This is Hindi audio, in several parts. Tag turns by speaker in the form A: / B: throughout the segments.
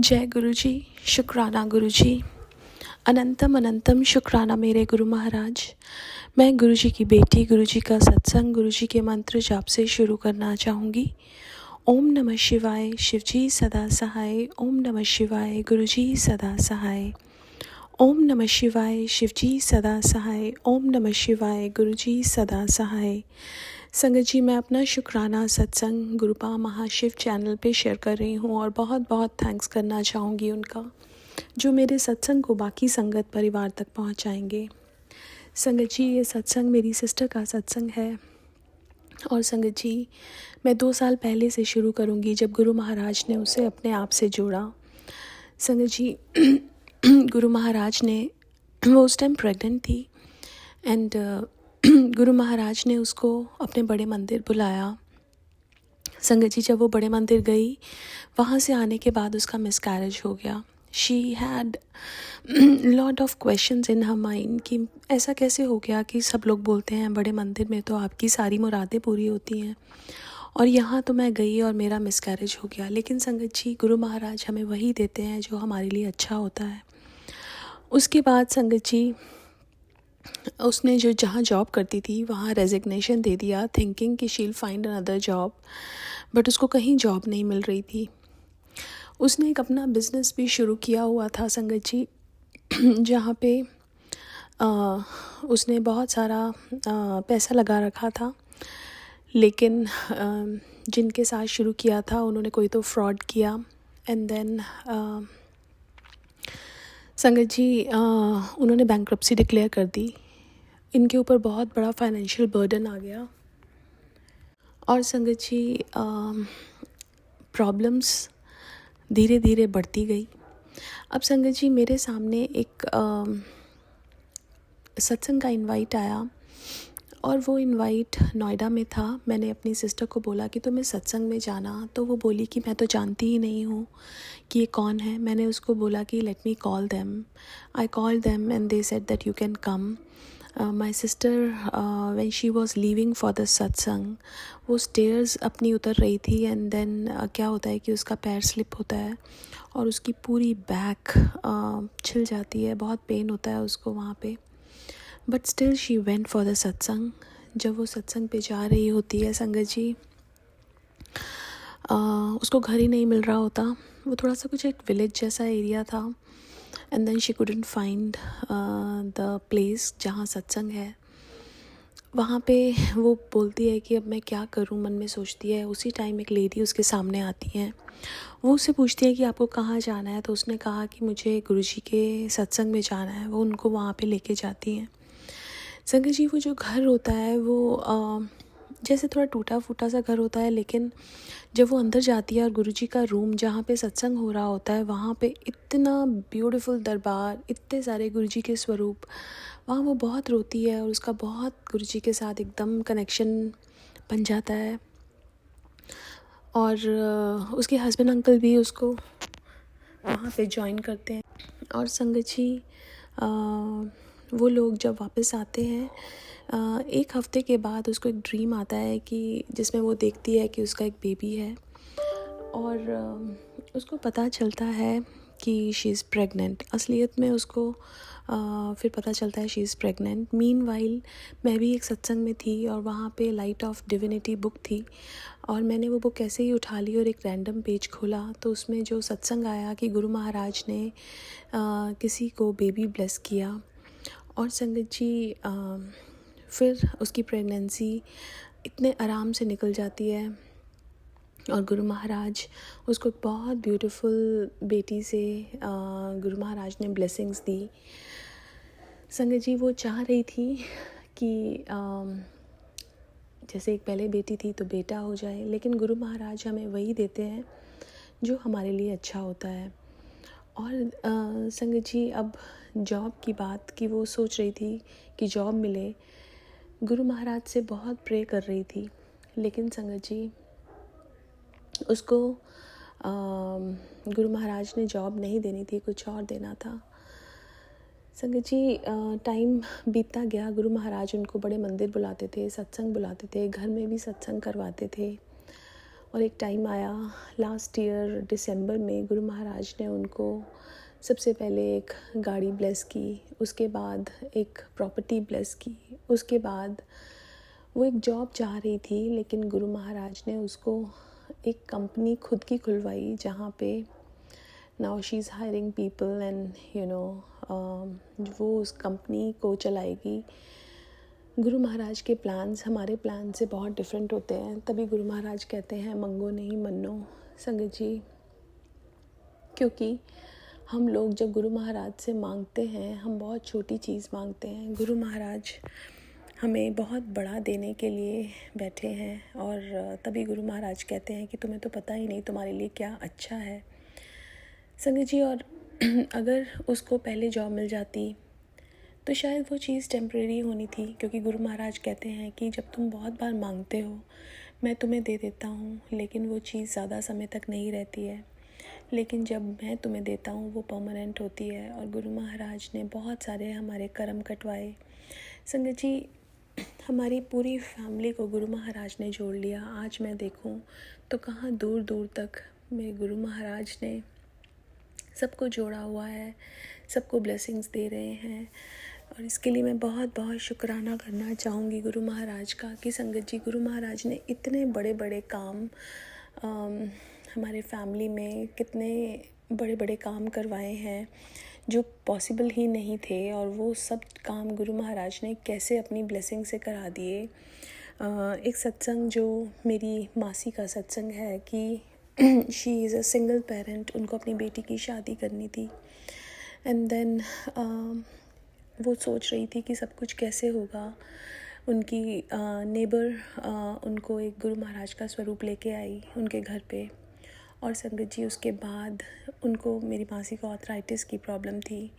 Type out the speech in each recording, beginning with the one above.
A: जय गुरु जी, शुक्राना गुरु जी। अनंतम अनंतम शुक्राना मेरे गुरु महाराज। मैं गुरु जी की बेटी, गुरु जी का सत्संग, गुरु जी के मंत्र जाप से शुरू करना चाहूँगी। ओम नमः शिवाय, शिव जी सदा सहाय। ओम नमः शिवाय, गुरु जी सदा सहाय। ओम नमः शिवाय, शिव जी सदा सहाय। ओम नमः शिवाय, गुरु जी सदा सहाय। संगत जी, मैं अपना शुक्राना सत्संग गुरुपा महाशिव चैनल पे शेयर कर रही हूँ और बहुत बहुत थैंक्स करना चाहूँगी उनका, जो मेरे सत्संग को बाकी संगत परिवार तक पहुँचाएंगे। संगत जी, ये सत्संग मेरी सिस्टर का सत्संग है और संगत जी, मैं 2 साल पहले से शुरू करूँगी, जब गुरु महाराज ने उसे अपने आप से जोड़ा। संगत जी, गुरु महाराज ने, वो उस टाइम प्रेग्नेंट थी एंड गुरु महाराज ने उसको अपने बड़े मंदिर बुलाया। संगत जी, जब वो बड़े मंदिर गई, वहाँ से आने के बाद उसका मिसकैरेज हो गया। She had lot of questions in her mind कि ऐसा कैसे हो गया कि सब लोग बोलते हैं बड़े मंदिर में तो आपकी सारी मुरादें पूरी होती हैं, और यहाँ तो मैं गई और मेरा मिसकैरेज हो गया। लेकिन संगत जी, गुरु महाराज हमें वही देते हैं जो हमारे लिए अच्छा होता है। उसके बाद संगत जी, उसने जो जहाँ जॉब करती थी वहाँ रेजिग्नेशन दे दिया, थिंकिंग कि शील फाइंड अनदर जॉब, बट उसको कहीं जॉब नहीं मिल रही थी। उसने एक अपना बिज़नेस भी शुरू किया हुआ था संगत जी, जहाँ पे उसने बहुत सारा पैसा लगा रखा था, लेकिन जिनके साथ शुरू किया था उन्होंने कोई तो फ्रॉड किया एंड देन संगत जी, उन्होंने बैंक्रप्सी डिक्लेयर कर दी। इनके ऊपर बहुत बड़ा फाइनेंशियल बर्डन आ गया और संगत जी, प्रॉब्लम्स धीरे धीरे बढ़ती गई। अब संगत जी, मेरे सामने एक सत्संग का इनवाइट आया और वो इनवाइट नोएडा में था। मैंने अपनी सिस्टर को बोला कि तुम्हें सत्संग में जाना, तो वो बोली कि मैं तो जानती ही नहीं हूँ कि ये कौन है। मैंने उसको बोला कि let me call them. I call them and they said that you can come. My sister when she was leaving for the सत्संग, वो स्टेयर्स अपनी उतर रही थी एंड देन क्या होता है कि उसका पैर स्लिप होता है और उसकी पूरी बैक छिल जाती है, बहुत पेन होता है उसको वहाँ पे। But still she went for the सत्संग। जब वो सत्संग पे जा रही होती है संगत जी, उसको घर ही नहीं मिल रहा होता। वो थोड़ा सा कुछ एक विलेज जैसा एरिया था and then she couldn't find the place जहाँ सत्संग है। वहाँ पे वो बोलती है कि अब मैं क्या करूँ, मन में सोचती है। उसी टाइम एक लेडी उसके सामने आती है। वो उससे पूछती है कि आपको कहाँ जाना है, तो उसने कहा कि मुझे गुरुजी के सत्संग में जाना है। वो उनको वहाँ पे लेके जाती हैं। संगत जी, वो जो घर होता है वो जैसे थोड़ा टूटा फूटा सा घर होता है, लेकिन जब वो अंदर जाती है और गुरुजी का रूम जहाँ पे सत्संग हो रहा होता है, वहाँ पे इतना ब्यूटीफुल दरबार, इतने सारे गुरुजी के स्वरूप, वहाँ वो बहुत रोती है और उसका बहुत गुरुजी के साथ एकदम कनेक्शन बन जाता है। और उसके हस्बैंड अंकल भी उसको वहाँ पे ज्वाइन करते हैं। और संगत जी, वो लोग जब वापस आते हैं, 1 हफ़्ते के बाद उसको एक ड्रीम आता है कि जिसमें वो देखती है कि उसका एक बेबी है और उसको पता चलता है कि शी इज़ प्रेग्नेंट। असलियत में उसको फिर पता चलता है शी इज़ प्रेग्नेंट। मीनवाइल मैं भी एक सत्संग में थी और वहाँ पे लाइट ऑफ डिविनिटी बुक थी और मैंने वो बुक ऐसे ही उठा ली और एक रैंडम पेज खोला, तो उसमें जो सत्संग आया कि गुरु महाराज ने किसी को बेबी ब्लेस किया। और संगत जी, फिर उसकी प्रेगनेंसी इतने आराम से निकल जाती है और गुरु महाराज उसको एक बहुत ब्यूटीफुल बेटी से गुरु महाराज ने ब्लेसिंग्स दी। संगत जी, वो चाह रही थी कि जैसे एक पहले बेटी थी तो बेटा हो जाए, लेकिन गुरु महाराज हमें वही देते हैं जो हमारे लिए अच्छा होता है। और संगत जी, अब जॉब की बात कि वो सोच रही थी कि जॉब मिले, गुरु महाराज से बहुत प्रे कर रही थी, लेकिन संगत जी, उसको गुरु महाराज ने जॉब नहीं देनी थी, कुछ और देना था। संगत जी, टाइम बीतता गया। गुरु महाराज उनको बड़े मंदिर बुलाते थे, सत्संग बुलाते थे, घर में भी सत्संग करवाते थे और एक टाइम आया लास्ट ईयर दिसंबर में, गुरु महाराज ने उनको सबसे पहले एक गाड़ी ब्लेस की, उसके बाद एक प्रॉपर्टी ब्लेस की, उसके बाद वो एक जॉब चाह रही थी, लेकिन गुरु महाराज ने उसको एक कंपनी खुद की खुलवाई जहाँ पे now she is hiring people and वो उस कंपनी को चलाएगी। गुरु महाराज के प्लान्स हमारे प्लान से बहुत डिफरेंट होते हैं, तभी गुरु महाराज कहते हैं मंगो नहीं मन्नो संगत जी। क्योंकि हम लोग जब गुरु महाराज से मांगते हैं, हम बहुत छोटी चीज़ मांगते हैं। गुरु महाराज हमें बहुत बड़ा देने के लिए बैठे हैं, और तभी गुरु महाराज कहते हैं कि तुम्हें तो पता ही नहीं तुम्हारे लिए क्या अच्छा है संगत जी। और अगर उसको पहले जॉब मिल जाती तो शायद वो चीज़ टेम्परेरी होनी थी, क्योंकि गुरु महाराज कहते हैं कि जब तुम बहुत बार मांगते हो मैं तुम्हें दे देता हूँ, लेकिन वो चीज़ ज़्यादा समय तक नहीं रहती है, लेकिन जब मैं तुम्हें देता हूँ वो परमानेंट होती है। और गुरु महाराज ने बहुत सारे हमारे कर्म कटवाए संगत जी। हमारी पूरी फैमिली को गुरु महाराज ने जोड़ लिया। आज मैं देखूं तो कहाँ दूर दूर तक मेरे गुरु महाराज ने सबको जोड़ा हुआ है, सबको ब्लेसिंग्स दे रहे हैं। और इसके लिए मैं बहुत बहुत शुक्राना करना चाहूँगी गुरु महाराज का कि संगत जी, गुरु महाराज ने इतने बड़े बड़े काम हमारे फैमिली में कितने बड़े बड़े काम करवाए हैं जो पॉसिबल ही नहीं थे, और वो सब काम गुरु महाराज ने कैसे अपनी ब्लेसिंग से करा दिए। एक सत्संग जो मेरी मासी का सत्संग है कि she is a single parent, उनको अपनी बेटी की शादी करनी थी, एंड देन वो सोच रही थी कि सब कुछ कैसे होगा। उनकी नेबर उनको एक गुरु महाराज का स्वरूप लेके आई उनके घर पे, और संगत जी उसके बाद उनको, मेरी मासी को आर्थराइटिस की प्रॉब्लम थी।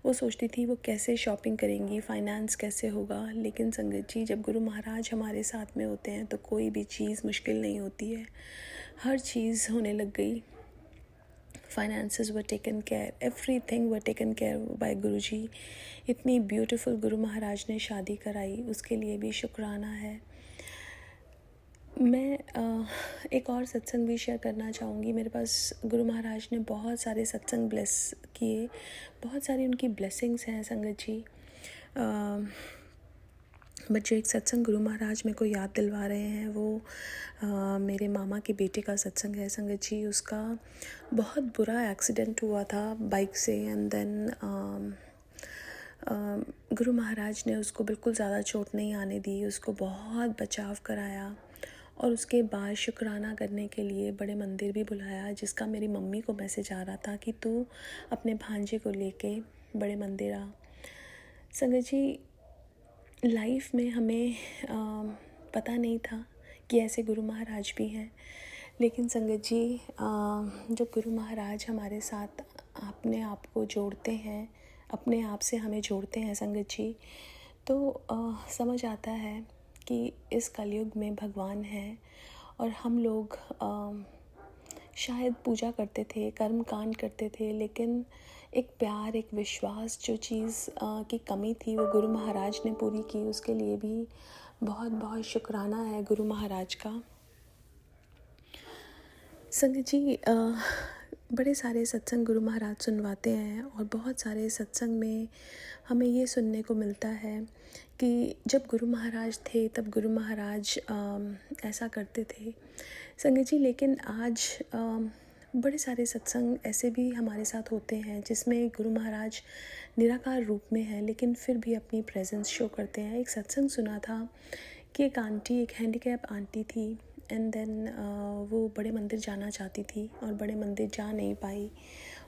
A: वो सोचती थी वो कैसे शॉपिंग करेंगी, फाइनेंस कैसे होगा, लेकिन संगत जी जब गुरु महाराज हमारे साथ में होते हैं तो कोई भी चीज़ मुश्किल नहीं होती है, हर चीज़ होने लग गई। finances were taken care, everything were taken care by गुरुजी। इतनी ब्यूटीफुल गुरु महाराज ने शादी कराई, उसके लिए भी शुक्राना है। मैं एक और सत्संग भी शेयर करना चाहूँगी। मेरे पास गुरु महाराज ने बहुत सारे सत्संग ब्लेस किए, बहुत सारी उनकी ब्लेसिंग्स हैं संगत जी। बट जो एक सत्संग गुरु महाराज मेरे को याद दिलवा रहे हैं वो मेरे मामा के बेटे का सत्संग है संगत जी। उसका बहुत बुरा एक्सीडेंट हुआ था बाइक से, एंड देन गुरु महाराज ने उसको बिल्कुल ज़्यादा चोट नहीं आने दी, उसको बहुत बचाव कराया, और उसके बाद शुक्राना करने के लिए बड़े मंदिर भी बुलाया, जिसका मेरी मम्मी को मैसेज आ रहा था कि तू अपने भांजे को लेके बड़े मंदिर आ। संगत जी लाइफ में हमें पता नहीं था कि ऐसे गुरु महाराज भी हैं, लेकिन संगत जी जब गुरु महाराज हमारे साथ अपने आप को जोड़ते हैं, अपने आप से हमें जोड़ते हैं संगत जी, तो समझ आता है कि इस कलयुग में भगवान है। और हम लोग शायद पूजा करते थे, कर्म कांड करते थे, लेकिन एक प्यार, एक विश्वास जो चीज़ की कमी थी वो गुरु महाराज ने पूरी की। उसके लिए भी बहुत बहुत शुक्राना है गुरु महाराज का। संगत जी बड़े सारे सत्संग गुरु महाराज सुनवाते हैं, और बहुत सारे सत्संग में हमें ये सुनने को मिलता है कि जब गुरु महाराज थे तब गुरु महाराज ऐसा करते थे संगत जी। लेकिन आज बड़े सारे सत्संग ऐसे भी हमारे साथ होते हैं जिसमें गुरु महाराज निराकार रूप में है, लेकिन फिर भी अपनी प्रेजेंस शो करते हैं। एक सत्संग सुना था कि एक आंटी, एक हैंडीकैप आंटी थी, एंड देन वो बड़े मंदिर जाना चाहती थी और बड़े मंदिर जा नहीं पाई,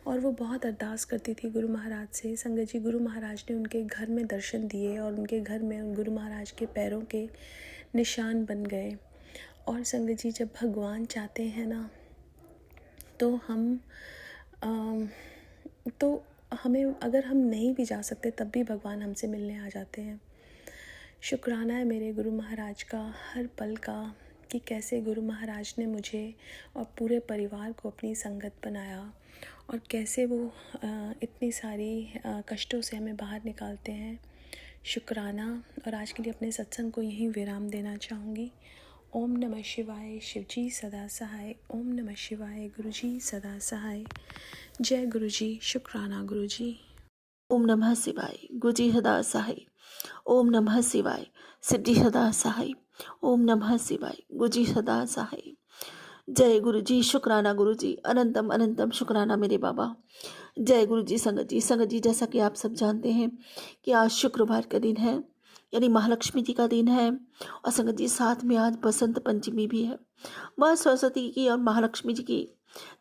A: और वो बहुत अरदास करती थी गुरु महाराज से। संगत जी गुरु महाराज ने उनके घर में दर्शन दिए, और उनके घर में उन गुरु महाराज के पैरों के निशान बन गए। और संगत जी जब भगवान चाहते हैं ना तो हमें, अगर हम नहीं भी जा सकते तब भी भगवान हमसे मिलने आ जाते हैं। शुक्राना है मेरे गुरु महाराज का हर पल का कि कैसे गुरु महाराज ने मुझे और पूरे परिवार को अपनी संगत बनाया, और कैसे वो इतनी सारी कष्टों से हमें बाहर निकालते हैं। शुक्राना। और आज के लिए अपने सत्संग को यहीं विराम देना चाहूँगी। ओम नमः शिवाय। शिवजी सदा सहाय। ओम नमः शिवाय। गुरुजी सदा सहाय। जय गुरुजी। शुक्राना गुरुजी।
B: ओम नमः शिवाय। गुरुजी सदा सहाय। ओम नमः शिवाय। सिद्धि सदा सहाय। ओम नमः शिवाय। गुरुजी सदा सहाय। जय गुरुजी। शुक्राना गुरुजी। अनंतम अनंतम शुक्राना मेरे बाबा। जय गुरुजी। संगत जी, संगत जी, जैसा कि आप सब जानते हैं कि आज शुक्रवार का दिन है, यानी महालक्ष्मी जी का दिन है। और संगत जी, साथ में आज बसंत पंचमी भी है। माँ सरस्वती की और महालक्ष्मी जी की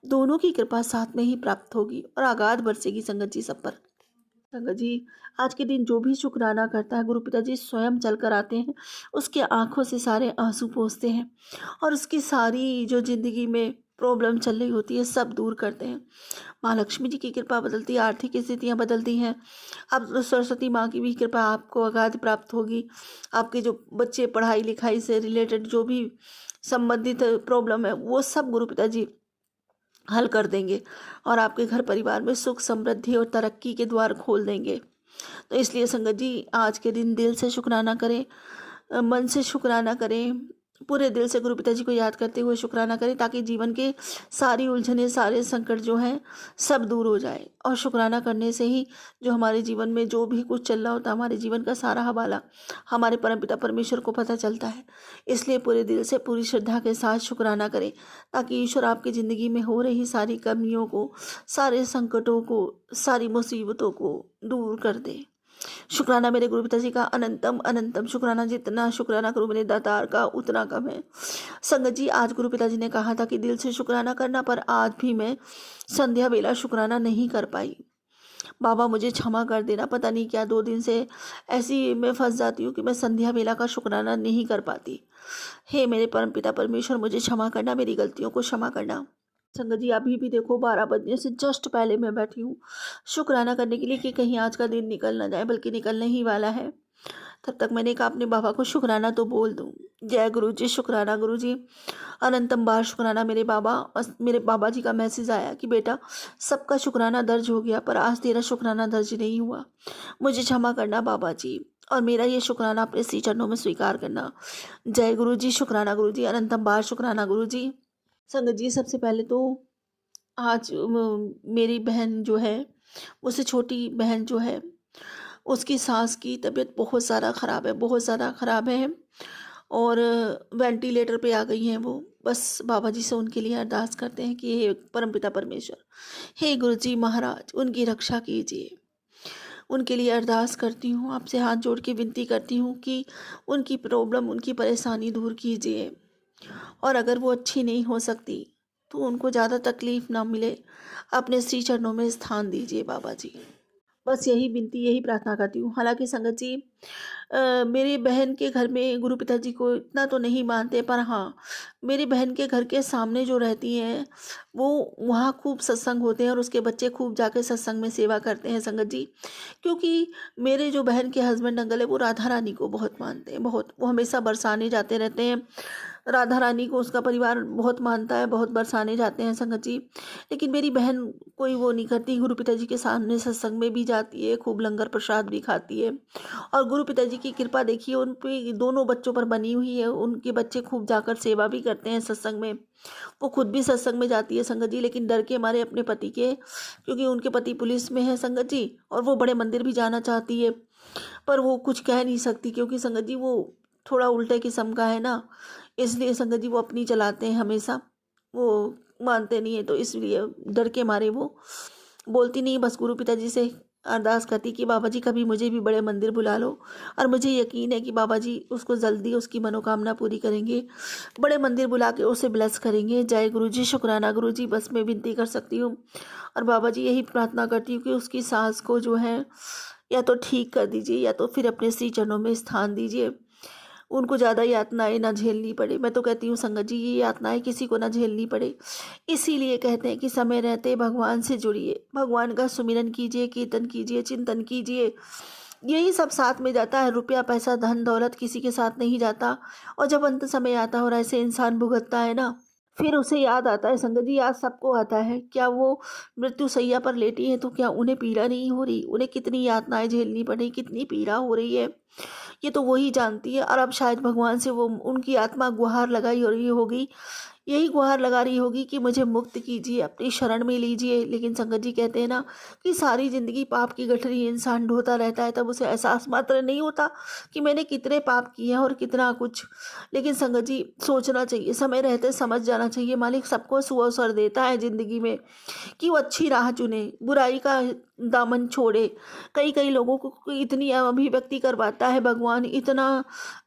B: दोनों की कृपा साथ में ही प्राप्त होगी और आगाध बरसेगी संगत जी सब पर। संगत जी, आज के दिन जो भी शुक्राना करता है, गुरु पिताजी स्वयं चल कर आते हैं, उसके आंखों से सारे आंसू पोंछते हैं और उसकी सारी जो जिंदगी में प्रॉब्लम चल रही होती है सब दूर करते हैं। माँ लक्ष्मी जी की कृपा बदलती है, आर्थिक स्थितियाँ बदलती हैं। अब सरस्वती माँ की भी कृपा आपको अगाध प्राप्त होगी। आपके जो बच्चे पढ़ाई लिखाई से रिलेटेड जो भी संबंधित प्रॉब्लम है वो सब गुरु पिताजी हल कर देंगे और आपके घर परिवार में सुख समृद्धि और तरक्की के द्वार खोल देंगे। तो इसलिए संगत जी, आज के दिन दिल से शुक्राना करें, मन से शुक्राना करें, पूरे दिल से गुरु पिताजी को याद करते हुए शुक्राना करें, ताकि जीवन के सारी उलझने, सारे संकट जो हैं सब दूर हो जाए। और शुक्राना करने से ही जो हमारे जीवन में जो भी कुछ चल रहा होता है, हमारे जीवन का सारा हवाला हमारे परमपिता परमेश्वर को पता चलता है। इसलिए पूरे दिल से, पूरी श्रद्धा के साथ शुक्राना करें, ताकि ईश्वर आपकी ज़िंदगी में हो रही सारी कमियों को, सारे संकटों को, सारी मुसीबतों को दूर कर दे। शुक्राना मेरे गुरु पिताजी का अनंतम अनंतम शुक्राना। जितना शुक्राना करूँ मेरे दातार का उतना कम है। संगत जी, आज गुरु पिताजी ने कहा था कि दिल से शुक्राना करना, पर आज भी मैं संध्या वेला शुक्राना नहीं कर पाई। बाबा मुझे क्षमा कर देना। पता नहीं क्या 2 दिन से ऐसी मैं फंस जाती हूँ कि मैं संध्या वेला का शुक्राना नहीं कर पाती। हे मेरे परमपिता परमेश्वर, मुझे क्षमा करना, मेरी गलतियों को क्षमा करना। संगत जी, अभी भी देखो 12 बजने से जस्ट पहले मैं बैठी हूँ शुक्राना करने के लिए कि कहीं आज का दिन निकल ना जाए, बल्कि निकलने ही वाला है। तब तक मैंने कहा अपने बाबा को शुक्राना तो बोल दूँ। जय गुरु जी। शुक्राना गुरु जी। अनंतम बार शुक्राना मेरे बाबा। और मेरे बाबा जी का मैसेज आया कि बेटा, सबका शुक्राना दर्ज हो गया, पर आज तेरा शुक्राना दर्ज नहीं हुआ। मुझे क्षमा करना बाबा जी, और मेरा ये शुक्राना अपने श्री चरणों में स्वीकार करना। जय गुरु जी। शुक्राना गुरु जी। अनंतम बार शुक्राना गुरु जी। संगत जी, सबसे पहले तो आज मेरी बहन जो है, मुझसे छोटी बहन जो है, उसकी सास की तबीयत बहुत ज़्यादा ख़राब है, बहुत ज़्यादा ख़राब है और वेंटिलेटर पे आ गई हैं वो। बस बाबा जी से उनके लिए अरदास करते हैं कि हे परमपिता परमेश्वर, हे गुरु जी महाराज, उनकी रक्षा कीजिए। उनके लिए अरदास करती हूँ, आपसे हाथ जोड़ के विनती करती हूँ कि उनकी प्रॉब्लम, उनकी परेशानी दूर कीजिए। और अगर वो अच्छी नहीं हो सकती तो उनको ज़्यादा तकलीफ़ ना मिले, अपने श्री चरणों में स्थान दीजिए बाबा जी। बस यही विनती, यही प्रार्थना करती हूँ। हालांकि संगत जी, मेरी बहन के घर में गुरु पिताजी को इतना तो नहीं मानते, पर हाँ, मेरी बहन के घर के सामने जो रहती हैं वो, वहाँ खूब सत्संग होते हैं और उसके बच्चे खूब जाके सत्संग में सेवा करते हैं संगत जी। क्योंकि मेरे जो बहन के हस्बैंड अंकल है वो राधा रानी को बहुत मानते हैं, बहुत। वो हमेशा बरसाने जाते रहते हैं, राधा रानी को उसका परिवार बहुत मानता है, बहुत बरसाने जाते हैं संगत जी। लेकिन मेरी बहन कोई वो नहीं करती, गुरु पिताजी के सामने सत्संग में भी जाती है, खूब लंगर प्रसाद भी खाती है। और गुरु पिताजी की कृपा देखिए उन पे, दोनों बच्चों पर बनी हुई है। उनके बच्चे खूब जाकर सेवा भी करते हैं सत्संग में। वो खुद भी सत्संग में जाती है संगत जी, लेकिन डर के मारे अपने पति के, क्योंकि उनके पति पुलिस में है संगत जी, और वो बड़े मंदिर भी जाना चाहती है, पर वो कुछ कह नहीं सकती, क्योंकि संगत जी वो थोड़ा उल्टे किस्म का है ना। इसलिए संगत जी वो अपनी चलाते हैं हमेशा, वो मानते नहीं है। तो इसलिए डर के मारे वो बोलती नहीं, बस गुरु पिताजी से अरदास करती कि बाबा जी कभी मुझे भी बड़े मंदिर बुला लो। और मुझे यकीन है कि बाबा जी उसको जल्दी उसकी मनोकामना पूरी करेंगे, बड़े मंदिर बुला के उसे ब्लेस करेंगे। जय गुरु जी। शुक्राना गुरु जी। बस मैं विनती कर सकती हूँ और बाबा जी यही प्रार्थना करती हूँ कि उसकी सास को जो है या तो ठीक कर दीजिए, या तो फिर अपने श्री चरणों में स्थान दीजिए। उनको ज़्यादा यातनाएं ना झेलनी पड़े। मैं तो कहती हूँ संगत जी, ये यातनाएं किसी को ना झेलनी पड़े। इसीलिए कहते हैं कि समय रहते भगवान से जुड़िए, भगवान का सुमिरन कीजिए, कीर्तन कीजिए, चिंतन कीजिए। यही सब साथ में जाता है। रुपया पैसा धन दौलत किसी के साथ नहीं जाता। और जब अंत समय आता है और ऐसे इंसान भुगतता है ना, फिर उसे याद आता है, संगत जी याद सबको आता है, क्या वो मृत्यु शैया पर लेटी हैं तो क्या उन्हें पीड़ा नहीं हो रही? उन्हें कितनी यातनाएँ झेलनी पड़ रही, कितनी पीड़ा हो रही है, ये तो वही जानती है। और अब शायद भगवान से वो उनकी आत्मा गुहार लगाई हो रही होगी, यही गुहार लगा रही होगी कि मुझे मुक्त कीजिए, अपनी शरण में लीजिए। लेकिन संगत जी कहते हैं ना कि सारी ज़िंदगी पाप की गठरी इंसान ढोता रहता है, तब उसे एहसास मात्र नहीं होता कि मैंने कितने पाप किए हैं और कितना कुछ। लेकिन संगत जी सोचना चाहिए, समय रहते समझ जाना चाहिए, मालिक सबको सुअवसर देता है ज़िंदगी में कि वो अच्छी राह चुने, बुराई का दामन छोड़े। कई कई लोगों को इतनी अभिव्यक्ति करवाता है भगवान, इतना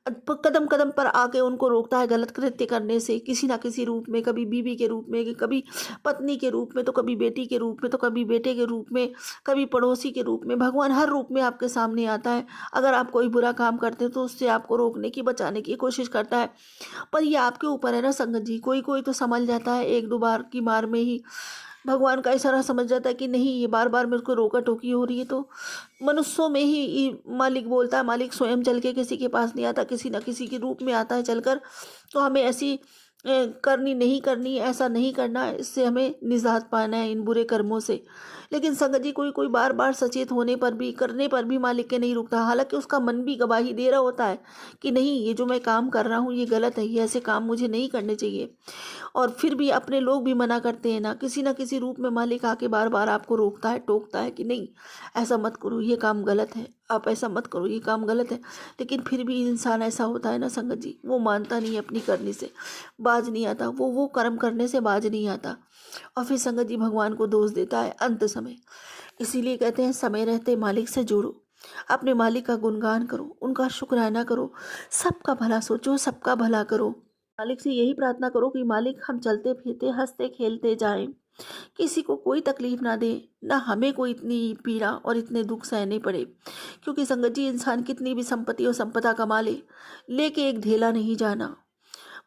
B: कदम कदम पर आके उनको रोकता है गलत कृत्य करने से, किसी ना किसी रूप में, कभी बीवी के रूप में, कभी पत्नी के रूप में, तो कभी बेटी के रूप में, तो कभी बेटे के रूप में, कभी पड़ोसी के रूप में। भगवान हर रूप में आपके सामने आता है। अगर आप कोई बुरा काम करते हैं तो उससे आपको रोकने की, बचाने की कोशिश करता है। पर ये आपके ऊपर है ना संगत जी, कोई कोई तो संभल जाता है, एक दो बार की मार में ही भगवान का इशारा समझ जाता है कि नहीं, ये बार बार मेरे को रोका टोकी हो रही है। तो मनुष्यों में ही मालिक बोलता है, मालिक स्वयं चल के किसी के पास नहीं आता, किसी न किसी के रूप में आता है चलकर। तो हमें ऐसी करनी नहीं करनी, ऐसा नहीं करना है, इससे हमें निजात पाना है इन बुरे कर्मों से। लेकिन संगत जी कोई कोई बार बार सचेत होने पर भी, करने पर भी मालिक के नहीं रुकता, हालांकि उसका मन भी गवाही दे रहा होता है कि नहीं, ये जो मैं काम कर रहा हूँ ये गलत है, ये ऐसे काम मुझे नहीं करने चाहिए। और फिर भी अपने लोग भी मना करते हैं ना किसी रूप में मालिक आके बार बार आपको रोकता है, टोकता है कि नहीं, ऐसा मत करो, ये काम गलत है, आप ऐसा मत करो, ये काम गलत है। लेकिन फिर भी इंसान ऐसा होता है ना संगत जी, वो मानता नहीं है, अपनी करनी से बाज नहीं आता, वो कर्म करने से बाज नहीं आता, और फिर संगत जी भगवान को दोष देता है अंत समय। इसीलिए कहते हैं समय रहते मालिक से जुड़ो, अपने मालिक का गुणगान करो, उनका शुक्राना करो, सबका भला सोचो, सबका भला करो। मालिक से यही प्रार्थना करो कि मालिक हम चलते फिरते हंसते खेलते जाएं, किसी को कोई तकलीफ ना दे, ना हमें कोई इतनी पीड़ा और इतने दुख सहने पड़े। क्योंकि संगत जी इंसान कितनी भी संपत्ति और संपदा कमा ले, लेके एक ढेला नहीं जाना।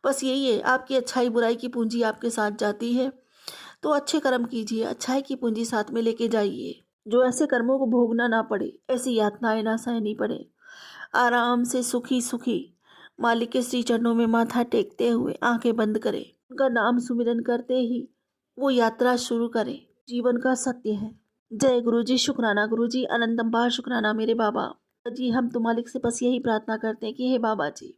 B: बस यही है, आपकी अच्छाई बुराई की पूंजी आपके साथ जाती है, तो अच्छे कर्म कीजिए, अच्छाई की पूंजी साथ में लेके जाइए, जो ऐसे कर्मों को भोगना ना पड़े, ऐसी यातनाएं ना सहनी पड़े। आराम से सुखी सुखी मालिक के श्री चरणों में माथा टेकते हुए आंखें बंद करें, उनका नाम सुमिरन करते ही वो यात्रा शुरू करें। जीवन का सत्य है। जय गुरु जी, शुक्राना गुरु जी, अनंतम शुक्राना मेरे बाबा जी। हम तो मालिक से बस यही प्रार्थना करते हैं कि हे बाबा जी,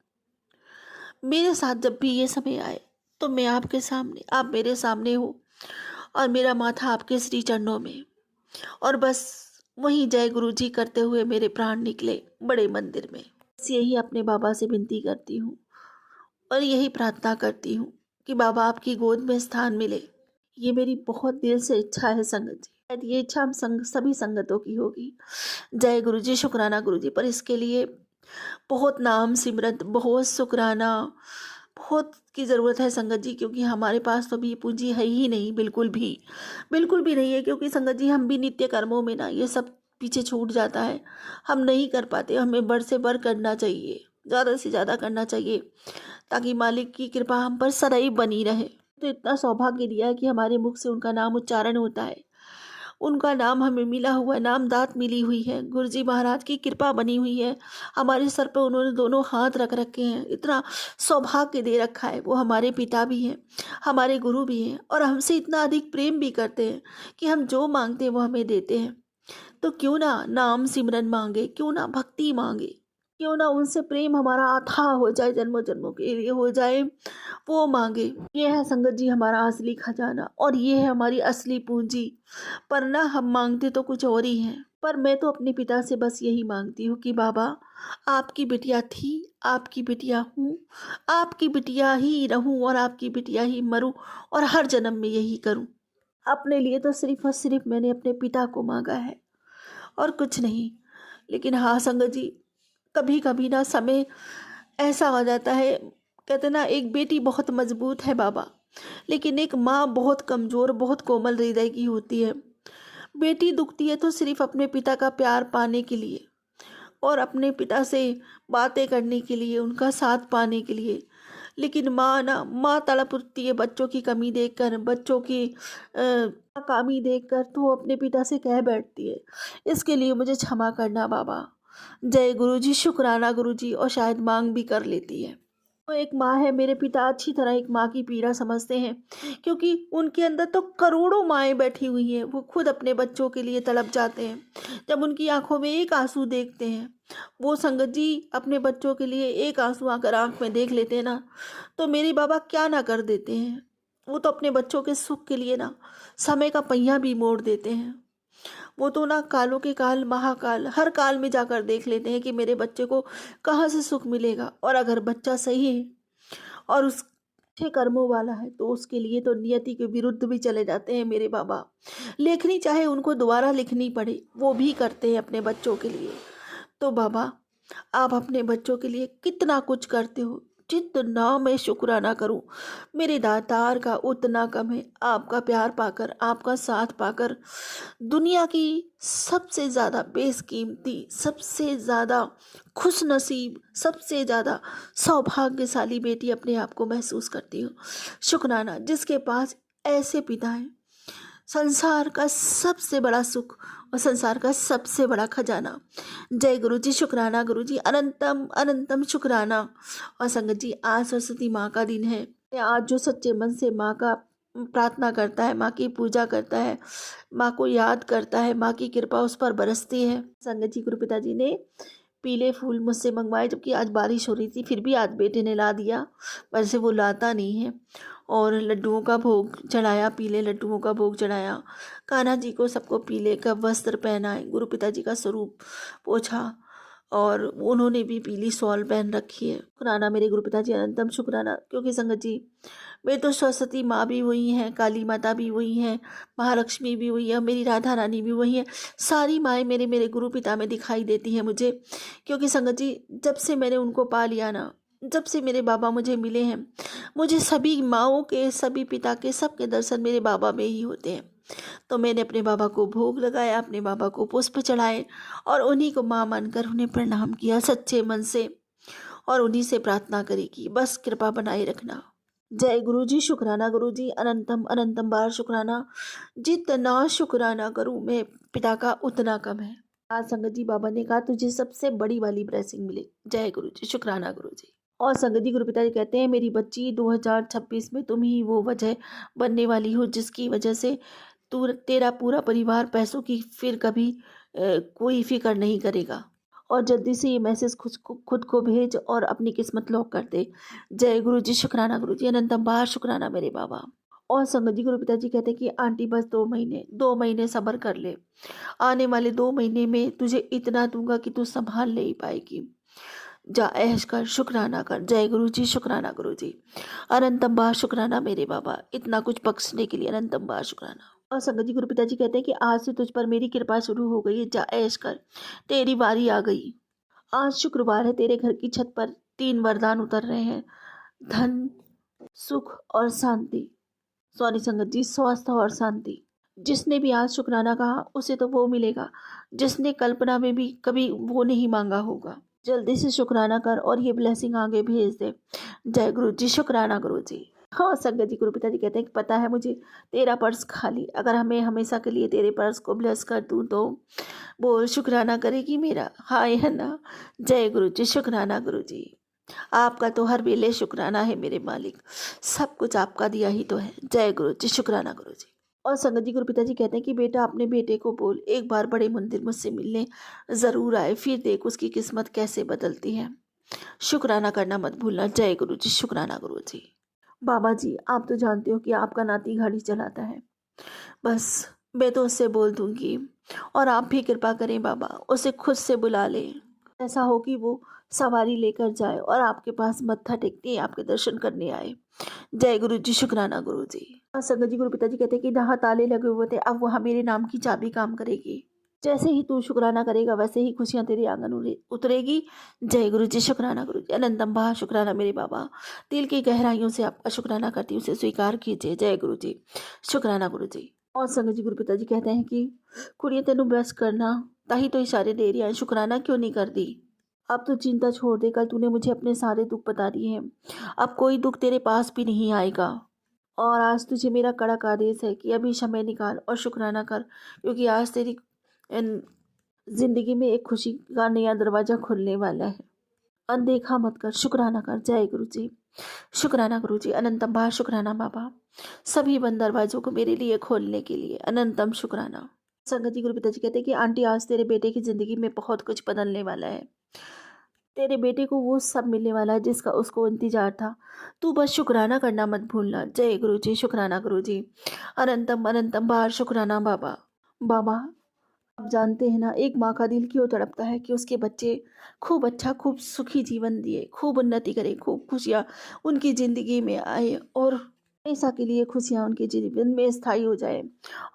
B: मेरे साथ जब भी ये समय आए तो मैं आपके सामने, आप मेरे सामने हो, और मेरा माथा आपके श्री चरणों में, और बस वहीं जय गुरु जी करते हुए मेरे प्राण निकले बड़े मंदिर में। बस यही अपने बाबा से विनती करती हूँ और यही प्रार्थना करती हूँ कि बाबा आपकी गोद में स्थान मिले। ये मेरी बहुत दिल से इच्छा है संगत जी, शायद ये इच्छा हम सभी संगतों की होगी। जय गुरु जी, शुक्राना गुरु जी। पर इसके लिए बहुत नाम सिमरत, बहुत शुक्राना, बहुत की ज़रूरत है संगत जी, क्योंकि हमारे पास तो अभी ये पूंजी है ही नहीं, बिल्कुल भी नहीं है। क्योंकि संगत जी हम भी नित्य कर्मों में ना ये सब पीछे छूट जाता है, हम नहीं कर पाते। हमें बढ़ से बढ़ करना चाहिए, ज़्यादा से ज़्यादा करना चाहिए, ताकि मालिक की कृपा हम पर सदैव बनी रहे। तो इतना सौभाग्य दिया है कि हमारे मुख से उनका नाम उच्चारण होता है, उनका नाम हमें मिला हुआ है, नाम दात मिली हुई है, गुरु जी महाराज की कृपा बनी हुई है, हमारे सर पे उन्होंने दोनों हाथ रख रखे हैं, इतना सौभाग्य दे रखा है। वो हमारे पिता भी हैं, हमारे गुरु भी हैं, और हमसे इतना अधिक प्रेम भी करते हैं कि हम जो मांगते हैं वो हमें देते हैं। तो क्यों ना नाम सिमरन मांगे, क्यों ना भक्ति मांगे, क्यों ना उनसे प्रेम हमारा अथाह हो जाए, जन्मों जन्मों के लिए हो जाए, वो मांगे। ये है संगत जी हमारा असली खजाना, और ये है हमारी असली पूंजी। पर ना हम मांगते तो कुछ और ही हैं। पर मैं तो अपने पिता से बस यही मांगती हूँ कि बाबा, आपकी बिटिया थी, आपकी बिटिया हूँ, आपकी बिटिया ही रहूँ और आपकी बिटिया ही मरूँ, और हर जन्म में यही करूँ। अपने लिए तो सिर्फ और सिर्फ मैंने अपने पिता को मांगा है और कुछ नहीं। लेकिन हाँ संगत जी, कभी कभी ना समय ऐसा हो जाता है, कहते ना एक बेटी बहुत मजबूत है बाबा, लेकिन एक माँ बहुत कमज़ोर, बहुत कोमल हृदय की होती है। बेटी दुखती है तो सिर्फ अपने पिता का प्यार पाने के लिए और अपने पिता से बातें करने के लिए, उनका साथ पाने के लिए। लेकिन माँ तड़प उठती है बच्चों की कमी देखकर, बच्चों की नाकामी देखकर, तो वो अपने पिता से कह बैठती है, इसके लिए मुझे क्षमा करना बाबा। जय गुरु जी, शुक्राना गुरु जी, और शायद मांग भी कर लेती है। वो एक माँ है, मेरे पिता अच्छी तरह एक माँ की पीड़ा समझते हैं, क्योंकि उनके अंदर तो करोड़ों माएँ बैठी हुई हैं। वो खुद अपने बच्चों के लिए तड़प जाते हैं। जब उनकी आँखों में एक आँसू देखते हैं, वो संगत जी अपने बच्चों के लिए एक आँसू अगर आँख में देख लेते हैं ना, तो मेरे बाबा क्या ना कर देते हैं। वो तो अपने बच्चों के सुख के लिए ना समय का पहिया भी मोड़ देते हैं। वो तो ना कालों के काल महाकाल हर काल में जाकर देख लेते हैं कि मेरे बच्चे को कहाँ से सुख मिलेगा। और अगर बच्चा सही है और उस अच्छे कर्मों वाला है तो उसके लिए तो नियति के विरुद्ध भी चले जाते हैं मेरे बाबा। लेखनी चाहे उनको दोबारा लिखनी पड़े, वो भी करते हैं अपने बच्चों के लिए। तो बाबा, आप अपने बच्चों के लिए कितना कुछ करते हो, जितना मैं शुक्राना करूं मेरे दातार का उतना कम है। आपका प्यार पाकर, आपका साथ पाकर, दुनिया की सबसे ज़्यादा बेशकीमती, सबसे ज़्यादा खुश नसीब, सबसे ज़्यादा सौभाग्यशाली बेटी अपने आप को महसूस करती हूँ। शुक्राना जिसके पास ऐसे पिता हैं। संसार का सबसे बड़ा सुख और संसार का सबसे बड़ा खजाना। जय गुरु जी, शुक्राना गुरु जी, अनंतम अनंतम शुक्राना। और संगत जी, आज सरस्वती माँ का दिन है। आज जो सच्चे मन से माँ का प्रार्थना करता है, माँ की पूजा करता है, माँ को याद करता है, माँ की कृपा उस पर बरसती है। संगत जी, गुरु पिताजी ने पीले फूल मुझसे मंगवाए, जबकि आज बारिश हो रही थी, फिर भी आज बेटे ने ला दिया। वैसे वो लाता नहीं है। और लड्डुओं का भोग चढ़ाया, पीले लड्डुओं का भोग चढ़ाया। कान्हा जी को सबको पीले का वस्त्र पहनाए, गुरु पिताजी का स्वरूप पोछा और उन्होंने भी पीली शॉल पहन रखी है। शुक्राना मेरे गुरु पिताजी, अनंतम शुक्राना। क्योंकि संगत जी, मेरी तो सरस्वती माँ भी वही हैं, काली माता भी वही हैं, महालक्ष्मी भी वही है, मेरी राधा रानी भी वही है। सारी माएँ मेरे मेरे गुरु पिता में दिखाई देती हैं मुझे। क्योंकि संगत जी, जब से मैंने उनको पा लिया ना, जब से मेरे बाबा मुझे मिले हैं, मुझे सभी माँओं के, सभी पिता के, सबके दर्शन मेरे बाबा में ही होते हैं। तो मैंने अपने बाबा को भोग लगाया, अपने बाबा को पुष्प चढ़ाए और उन्हीं को माँ मानकर उन्हें प्रणाम किया सच्चे मन से। और उन्हीं से प्रार्थना करी कि बस कृपा बनाए रखना। जय गुरु जी, शुक्राना गुरु जी, अनंतम अनंतम बार शुक्राना। जितना शुक्राना करूँ मैं पिता का उतना कम है। आज संगत जी, बाबा ने कहा तुझे सबसे बड़ी वाली ब्लेसिंग मिले। जय गुरु जी, शुक्राना गुरु जी। और संगत जी, गुरु पिताजी कहते हैं मेरी बच्ची, 2026 में तुम ही वो वजह बनने वाली हो जिसकी वजह से तू, तेरा पूरा परिवार पैसों की फिर कभी कोई फिक्र नहीं करेगा। और जल्दी से ये मैसेज खुद को भेज और अपनी किस्मत लॉक कर दे। जय गुरु जी, शुक्राना गुरु जी, अनंतम बार शुक्राना मेरे बाबा। और संगत जी, गुरु पिताजी कहते हैं कि आंटी बस 2 महीने सब्र कर ले। आने वाले 2 महीने में तुझे इतना दूंगा कि तू संभाल नहीं पाएगी। जा ऐश कर, शुक्राना कर। जय गुरु जी, शुक्राना गुरु जी, अनंतम बार शुक्राना मेरे बाबा, इतना कुछ बख्शने के लिए अनंतम बार शुक्राना। और संगत जी, गुरु पिताजी कहते हैं कि आज से तुझ पर मेरी कृपा शुरू हो गई है। जा ऐश कर, तेरी बारी आ गई। आज शुक्रवार है, तेरे घर की छत पर 3 वरदान उतर रहे हैं। धन, सुख और शांति। सॉरी संगत जी, स्वास्थ्य और शांति। जिसने भी आज शुक्राना कहा उसे तो वो मिलेगा, जिसने कल्पना में भी कभी वो नहीं मांगा होगा। जल्दी से शुक्राना कर और ये ब्लेसिंग आगे भेज दे। जय गुरु जी, शुक्राना गुरु जी। हाँ संगत जी, गुरु पिताजी कहते हैं कि पता है मुझे तेरा पर्स खाली, अगर हमें हमेशा के लिए तेरे पर्स को ब्लेस कर दूँ तो बोल शुक्राना करेगी मेरा, हाय है ना। जय गुरु जी, शुक्राना गुरु जी। आपका तो हर वेले शुक्राना है मेरे मालिक, सब कुछ आपका दिया ही तो है। जय गुरु जी, शुक्राना गुरु जी। और संगत जी, गुरु पिताजी कहते हैं कि बेटा अपने बेटे को बोल एक बार बड़े मंदिर मुझसे मिलने ज़रूर आए, फिर देख उसकी किस्मत कैसे बदलती है। शुक्राना करना मत भूलना। जय गुरु जी, शुक्राना गुरु जी। बाबा जी, आप तो जानते हो कि आपका नाती गाड़ी चलाता है, बस मैं तो उससे बोल दूंगी और आप भी कृपा करें बाबा, उसे खुद से बुला लें। ऐसा हो कि वो सवारी लेकर जाए और आपके पास मत्था टेकते आपके दर्शन करने आए। जय गुरु जी, शुक्राना गुरु जी। और संगत जी, गुरु पिताजी कहते हैं कि जहाँ ताले लगे हुए थे अब वहाँ मेरे नाम की चाबी काम करेगी। जैसे ही तू शुक्राना करेगा वैसे ही खुशियाँ तेरे आंगन उतरेगी। जय गुरु जी, शुक्राना गुरु जी, अनंतम बहा शुक्राना मेरे बाबा। दिल की गहराइयों से आपका शुक्राना करती हूँ, उसे स्वीकार कीजिए। जय गुरु जी, शुक्राना गुरु जी। और संगत जी, गुरु पिताजी कहते हैं कि कुड़िए तेनू ब्रश करना ताही तो इशारे दे रही है, शुक्राना क्यों नहीं कर दी। अब तो चिंता छोड़ दे, कल तूने मुझे अपने सारे दुख बता दिए हैं, अब कोई दुख तेरे पास भी नहीं आएगा। और आज तुझे मेरा कड़क आदेश है कि अभी समय निकाल और शुक्राना कर, क्योंकि आज तेरी जिंदगी में एक खुशी का नया दरवाजा खुलने वाला है। अनदेखा मत कर, शुक्राना कर। जय गुरु जी, शुक्राना गुरु जी, अनंतम बार शुक्राना बाबा, सभी बंद दरवाजों को मेरे लिए खोलने के लिए अनंतम शुक्राना। संगत जी, गुरु पिताजी कहते हैं कि आंटी आज तेरे बेटे की ज़िंदगी में बहुत कुछ बदलने वाला है। तेरे बेटे को वो सब मिलने वाला है जिसका उसको इंतजार था। तू बस शुक्राना करना मत भूलना। जय गुरु जी, शुक्राना गुरु जी, अनंतम अनंतम बार शुक्राना बाबा। बाबा, आप जानते हैं ना, एक माँ का दिल क्यों तड़पता है कि उसके बच्चे खूब अच्छा, खूब सुखी जीवन दिए, खूब उन्नति करें, खूब खुशियाँ उनकी ज़िंदगी में आए और हमेशा के लिए खुशियाँ उनके जीवन में स्थायी हो जाए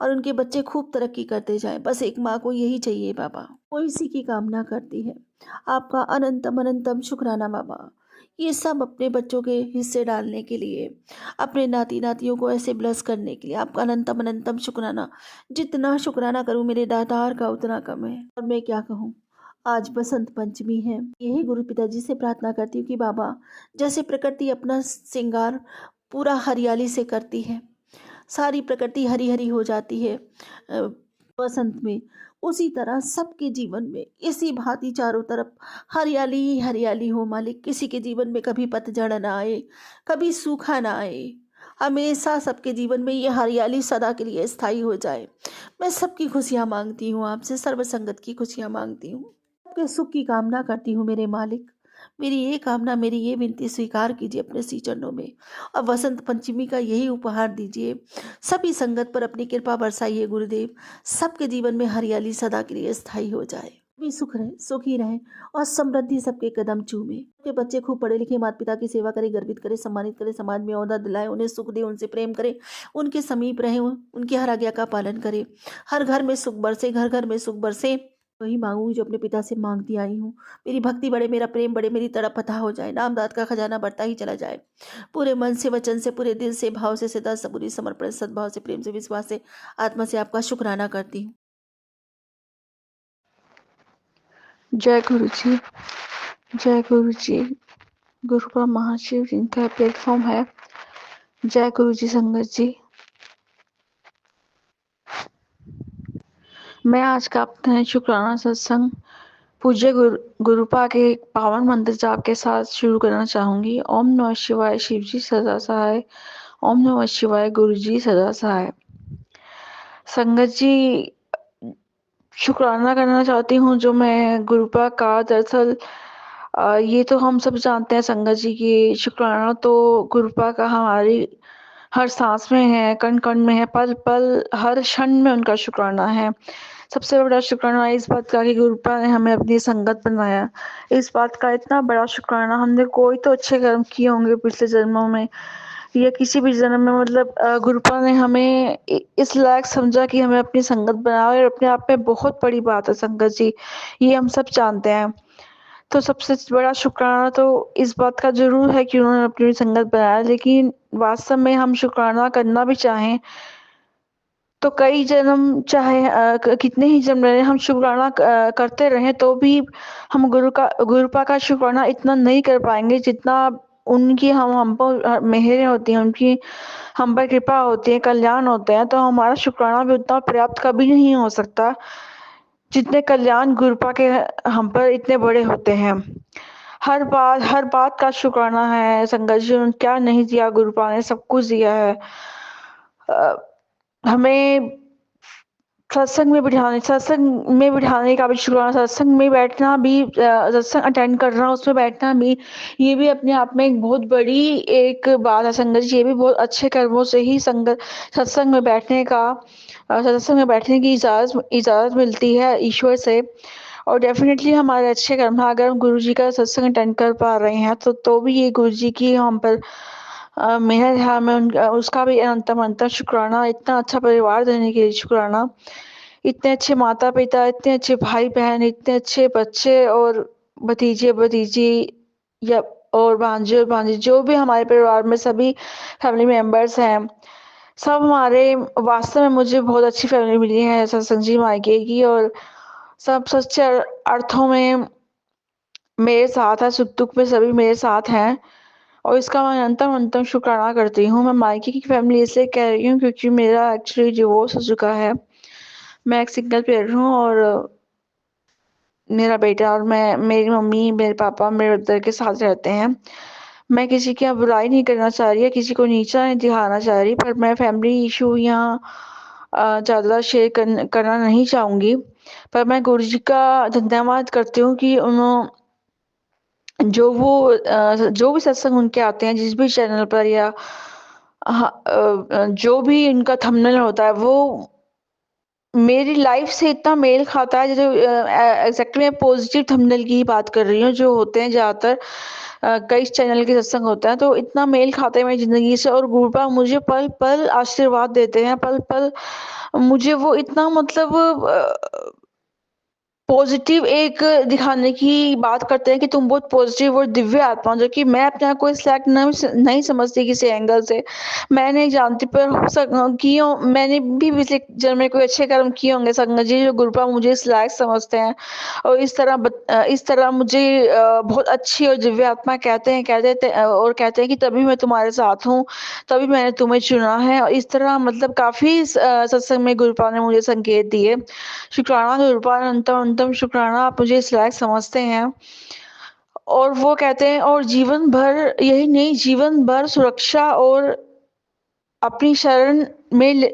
B: और उनके बच्चे खूब तरक्की करते जाएं। बस एक माँ को यही चाहिए बाबा, वो इसी की कामना करती है। आपका अनंतम अनंतम शुक्राना बाबा, ये सब अपने बच्चों के हिस्से डालने के लिए, अपने नाती नातियों को ऐसे ब्लेस करने के लिए आपका अनंतम अनंतम शुक्राना। जितना शुक्राना करूं मेरे दातार का उतना कम है। और मैं क्या कहूं, आज बसंत पंचमी है। यही गुरु पिताजी से प्रार्थना करती हूँ कि बाबा, जैसे प्रकृति अपना श्रृंगार पूरा हरियाली से करती है, सारी प्रकृति हरी हरी हो जाती है बसंत में, उसी तरह सबके जीवन में इसी भांति चारों तरफ हरियाली ही हरियाली हो मालिक। किसी के जीवन में कभी पतझड़ ना आए, कभी सूखा ना आए, हमेशा सबके जीवन में ये हरियाली सदा के लिए स्थायी हो जाए। मैं सबकी खुशियाँ मांगती हूँ आपसे, सर्वसंगत की खुशियाँ मांगती हूँ, सबके सुख की कामना करती हूँ मेरे मालिक। मेरी ये कामना, मेरी ये विनती स्वीकार कीजिए अपने श्री चरणों में और वसंत पंचमी का यही उपहार दीजिए। सभी संगत पर अपनी कृपा बरसाइए गुरुदेव, सबके जीवन में हरियाली सदा के लिए स्थायी हो जाए, भी सुख रहे, सुखी रहे और समृद्धि सबके कदम चूमे। के बच्चे खूब पढ़े लिखे, माता पिता की सेवा करें, गर्वित करें, सम्मानित करें, समाज में ओहदा दिलाए, उन्हें सुख दे, उनसे प्रेम करे, उनके समीप रहे, उनकी हर आज्ञा का पालन करे, हर घर में सुख बरसे, घर घर में सुख बरसे। वही मांगूंगी जो अपने पिता से मांगती आई हूँ। मेरी भक्ति बढ़े, मेरा प्रेम बढ़े, मेरी तड़प अथाह हो जाए, नाम दात का खजाना बढ़ता ही चला जाए। पूरे मन से, वचन से, पूरे दिल से, भाव से, सदा सबूरी समर्पण, सद्भाव से, प्रेम से, विश्वास से, आत्मा से आपका शुक्राना करती हूँ।
C: जय गुरु जी, जय गुरु जी। गुरु का महाशिव जिनका प्लेटफॉर्म है। जय गुरु जी संगत जी। मैं आज का अपना शुक्राना सत्संग पूज्य गुरुपा के पावन मंत्र जाप के साथ शुरू करना चाहूंगी। ओम नमः शिवाय, शिव जी सदा सहाय। ओम नमः शिवाय, गुरु जी सदा सहाय। संगत जी, शुक्राना करना चाहती हूँ जो मैं गुरुपा का, दरअसल ये तो हम सब जानते हैं संगत जी की शुक्राना तो गुरुपा का हमारी हर सांस में है, कण कण में है, पल पल हर क्षण में उनका शुक्राना है। सबसे बड़ा शुक्राना इस बात का कि गुरुपा ने हमें अपनी संगत बनाया। इस बात का इतना बड़ा शुक्राना, हमने कोई तो अच्छे कर्म किए होंगे पिछले जन्मों में या किसी भी जन्म में, मतलब गुरुपा ने हमें इस लायक समझा कि हमें अपनी संगत बनाया और अपने आप में बहुत बड़ी बात है संगत जी, ये हम सब जानते हैं। तो सबसे बड़ा शुक्राना तो इस बात का जरूर है कि उन्होंने अपनी संगत बनाया, लेकिन वास्तव में हम शुक्राना करना भी चाहें तो कई जन्म, चाहे कितने ही जन्म रहे, हम शुक्राना करते रहें तो भी हम गुरुपा का शुक्राना इतना नहीं कर पाएंगे जितना उनकी हम पर मेहरें होती हैं, उनकी हम पर कृपा होती है, कल्याण होते हैं, तो हमारा शुक्राना भी उतना पर्याप्त कभी नहीं हो सकता जितने कल्याण गुरुपा के हम पर इतने बड़े होते हैं। हर बात का शुक्राना है संगत जी। क्या नहीं दिया गुरुपा ने, सब कुछ दिया है। हमें सत्संग में बिठाने का भी शुक्राना, सत्संग में बैठना भी, सत्संग अटेंड करना, उसमें बैठना भी, ये भी अपने आप में एक बहुत बड़ी एक बात है संगत जी। ये भी बहुत अच्छे कर्मों से ही सत्संग में बैठने की इजाज़त मिलती है ईश्वर से। और डेफिनेटली हमारे अच्छे कर्म है, अगर हम गुरु जी का सत्संग अटेंड कर पा रहे हैं तो भी ये गुरु जी की हम पर मेहर है। हमें उसका भी अनंतम शुक्राना, इतना अच्छा परिवार देने के लिए शुक्राना, इतने अच्छे माता पिता, इतने अच्छे भाई बहन, इतने अच्छे बच्चे और भतीजी या और भांजे और भांजी, जो भी हमारे परिवार में सभी फैमिली मेंबर्स हैं, सब हमारे, वास्तव में मुझे बहुत अच्छी फैमिली मिली है सत्संग जी मायके की, और सब सच्चे अर्थों में मेरे साथ है, सुख दुख में सभी मेरे साथ हैं और इसका मैं अंतम शुक्राना करती हूँ। मैं मायके की फैमिली इसलिए कह रही हूँ क्योंकि मेरा एक्चुअली डिवोर्स हो चुका है। मैं एक सिंगल पेरेंट हूँ और मेरा बेटा और मैं, मेरी मम्मी, मेरे पापा, मेरे ब्रदर के साथ रहते हैं। मैं किसी की यहाँ बुराई नहीं करना चाह रही या किसी को नीचा नहीं दिखाना चाह रही, पर मैं फैमिली इशू यहाँ ज़्यादा शेयर करना नहीं चाहूँगी। पर मैं गुरुजी का धन्यवाद करती हूँ कि जो भी सत्संग उनके आते हैं, जिस भी चैनल पर या जो भी उनका थंबनेल होता है, वो मेरी लाइफ से इतना मेल खाता है। जैसे एग्जैक्टली मैं पॉजिटिव थंबनेल की ही बात कर रही हूँ, जो होते हैं ज़्यादातर कई चैनल के सत्संग होते हैं, तो इतना मेल खाते हैं मेरी ज़िंदगी से। और गुरुपा मुझे पल पल आशीर्वाद देते हैं, पल पल मुझे वो इतना मतलब पॉजिटिव एक दिखाने की बात करते हैं कि तुम बहुत पॉजिटिव और दिव्य आत्मा हो, जो कि मैं अपने आप को इस लायक नहीं समझती किसी एंगल से। मैं नहीं जानती, पर हो मैंने भी पिछले जन्म में कोई अच्छे कर्म किए होंगे संगत जी, जो गुरुपा मुझे इस लायक समझते हैं और इस तरह मुझे बहुत अच्छी और दिव्य आत्मा और कहते हैं कि तभी मैं तुम्हारे साथ हूँ, तभी मैंने तुम्हें चुना है। और इस तरह मतलब काफ़ी सत्संग में गुरुपा ने मुझे संकेत दिए। शुक्राना गुरुपा, अनंतम अनंतम शुक्राना, आप मुझे इस लायक समझते हैं। और वो कहते हैं, और जीवन भर यही नहीं, जीवन भर सुरक्षा और अपनी शरण में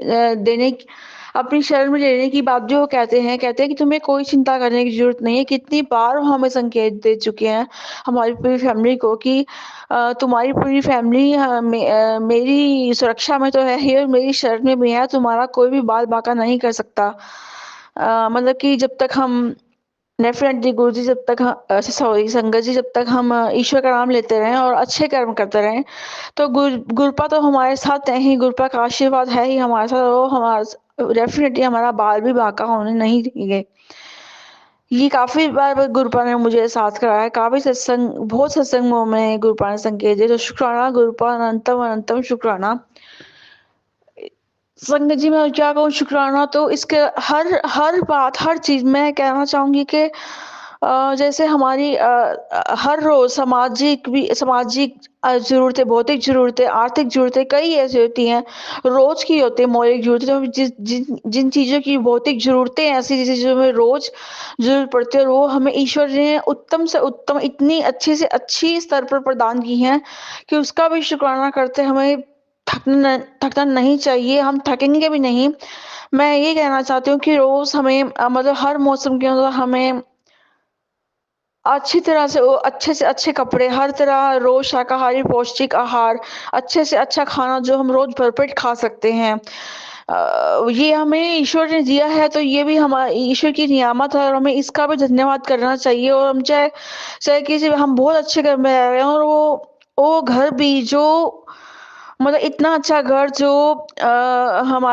C: अपनी शरण में लेने की बात भी वो कहते हैं कि तुम्हें कोई चिंता करने की ज़रूरत नहीं है। कितनी बार वो हमें संकेत दे चुके हैं, हमारी पूरी फैमिली को, कि तुम्हारी पूरी फैमिली मेरी सुरक्षा में तो है ही और मेरी शरण में भी है, तुम्हारा कोई भी बाल बांका नहीं कर सकता। मतलब कि जब तक हम डेफ़िनेटली गुरुजी, जब तक सॉरी संगत जी, जब तक हम ईश्वर का नाम लेते रहें और अच्छे कर्म करते रहें, तो गुरुपा तो हमारे साथ है ही, गुरुपा का आशीर्वाद है ही हमारे साथ, और वो हमारा डेफ़िनेटली हमारा बाल भी बांका होने नहीं देंगे। ये काफ़ी बार गुरुपा ने मुझे साथ कराया है, बहुत सत्संगों में गुरुपा ने संकेत दिए, तो शुक्राना गुरुपा, अनंतम अनंतम शुक्राना। संगत जी, मैं क्या कहूँ शुक्राना, तो इसके हर बात, हर चीज़ मैं कहना चाहूँगी कि जैसे हमारी हर रोज़ सामाजिक ज़रूरतें, भौतिक ज़रूरतें, आर्थिक ज़रूरतें कई ऐसी होती हैं, रोज़ की होती है मौलिक ज़रूरतें, तो जिन चीज़ों की भौतिक ज़रूरतें हैं, ऐसी चीज़ों में रोज़ ज़रूरत पड़ती है, और वो हमें ईश्वर ने उत्तम से उत्तम, इतनी अच्छी से अच्छी स्तर पर प्रदान की हैं कि उसका भी शुक्राना करते हमें थकना नहीं चाहिए, हम थकेंगे भी नहीं। मैं ये कहना चाहती हूँ कि रोज़ हमें मतलब हर मौसम के अंदर हमें अच्छे से अच्छे कपड़े, हर तरह रोज़ शाकाहारी पौष्टिक आहार, अच्छे से अच्छा खाना जो हम रोज़ भरपेट खा सकते हैं। ये हमें ईश्वर ने दिया है, तो ये भी ईश्वर की नियामत है और हमें इसका भी धन्यवाद करना चाहिए। और हम चाहे चाहे किसी हम बहुत अच्छे घर में रह रहे हैं, और वो घर भी जो मतलब इतना अच्छा घर जो हम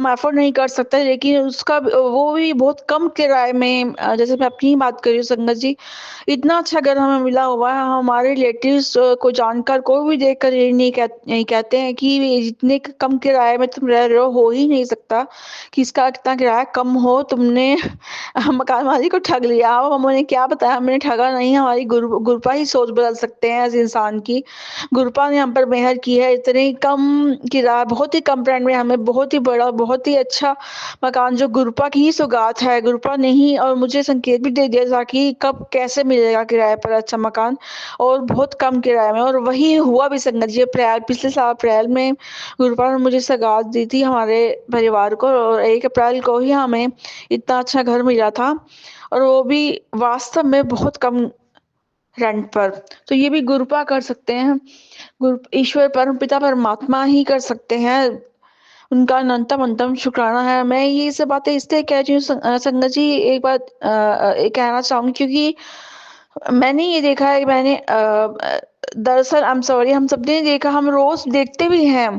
C: एफर्ड नहीं कर सकते, लेकिन वो भी बहुत कम किराए में, जैसे मैं अपनी ही बात कर रही हूँ संगत जी, इतना अच्छा घर हमें मिला हुआ है। हमारे रिलेटिव्स को जानकर कोई भी देखकर ये नहीं कहते हैं कि ये इतने कम किराए में तुम रह रहे हो ही नहीं सकता कि इसका कितना किराया कम हो, तुमने मकान मालिक को ठग लिया। अब हमने क्या बताया, हमने ठगा नहीं, हमारी गुरुपा ही सोच बदल सकते हैं इस इंसान की। गुरुपा ने हम पर मेहर की है, इतने कम किराया, बहुत ही कम रेंट में हमें बहुत ही बड़ा, बहुत ही अच्छा मकान, जो गुरुपा की ही सौगात है, गुरुपा ने ही और मुझे संकेत भी दे दिया था कि कब कैसे मिलेगा किराए पर अच्छा मकान, और बहुत कम किराए में। और वही हुआ भी संगत जी, पिछले साल अप्रैल में गुरुपा ने मुझे सौगात दी थी हमारे परिवार को, और 1 अप्रैल को ही हमें इतना अच्छा घर मिला था, और वो भी वास्तव में बहुत कम रेंट पर। तो ये भी गुरुपा कर सकते हैं, ईश्वर परमपिता परमात्मा ही कर सकते हैं। उनका अनंतम अनंतम शुक्राना है। मैं ये सब बातें इसलिए कह रही हूँ संगत जी, एक बात कहना चाहूँगी, क्योंकि मैंने ये देखा है कि दरअसल आई एम सॉरी, हम सबने देखा, हम रोज़ देखते भी हैं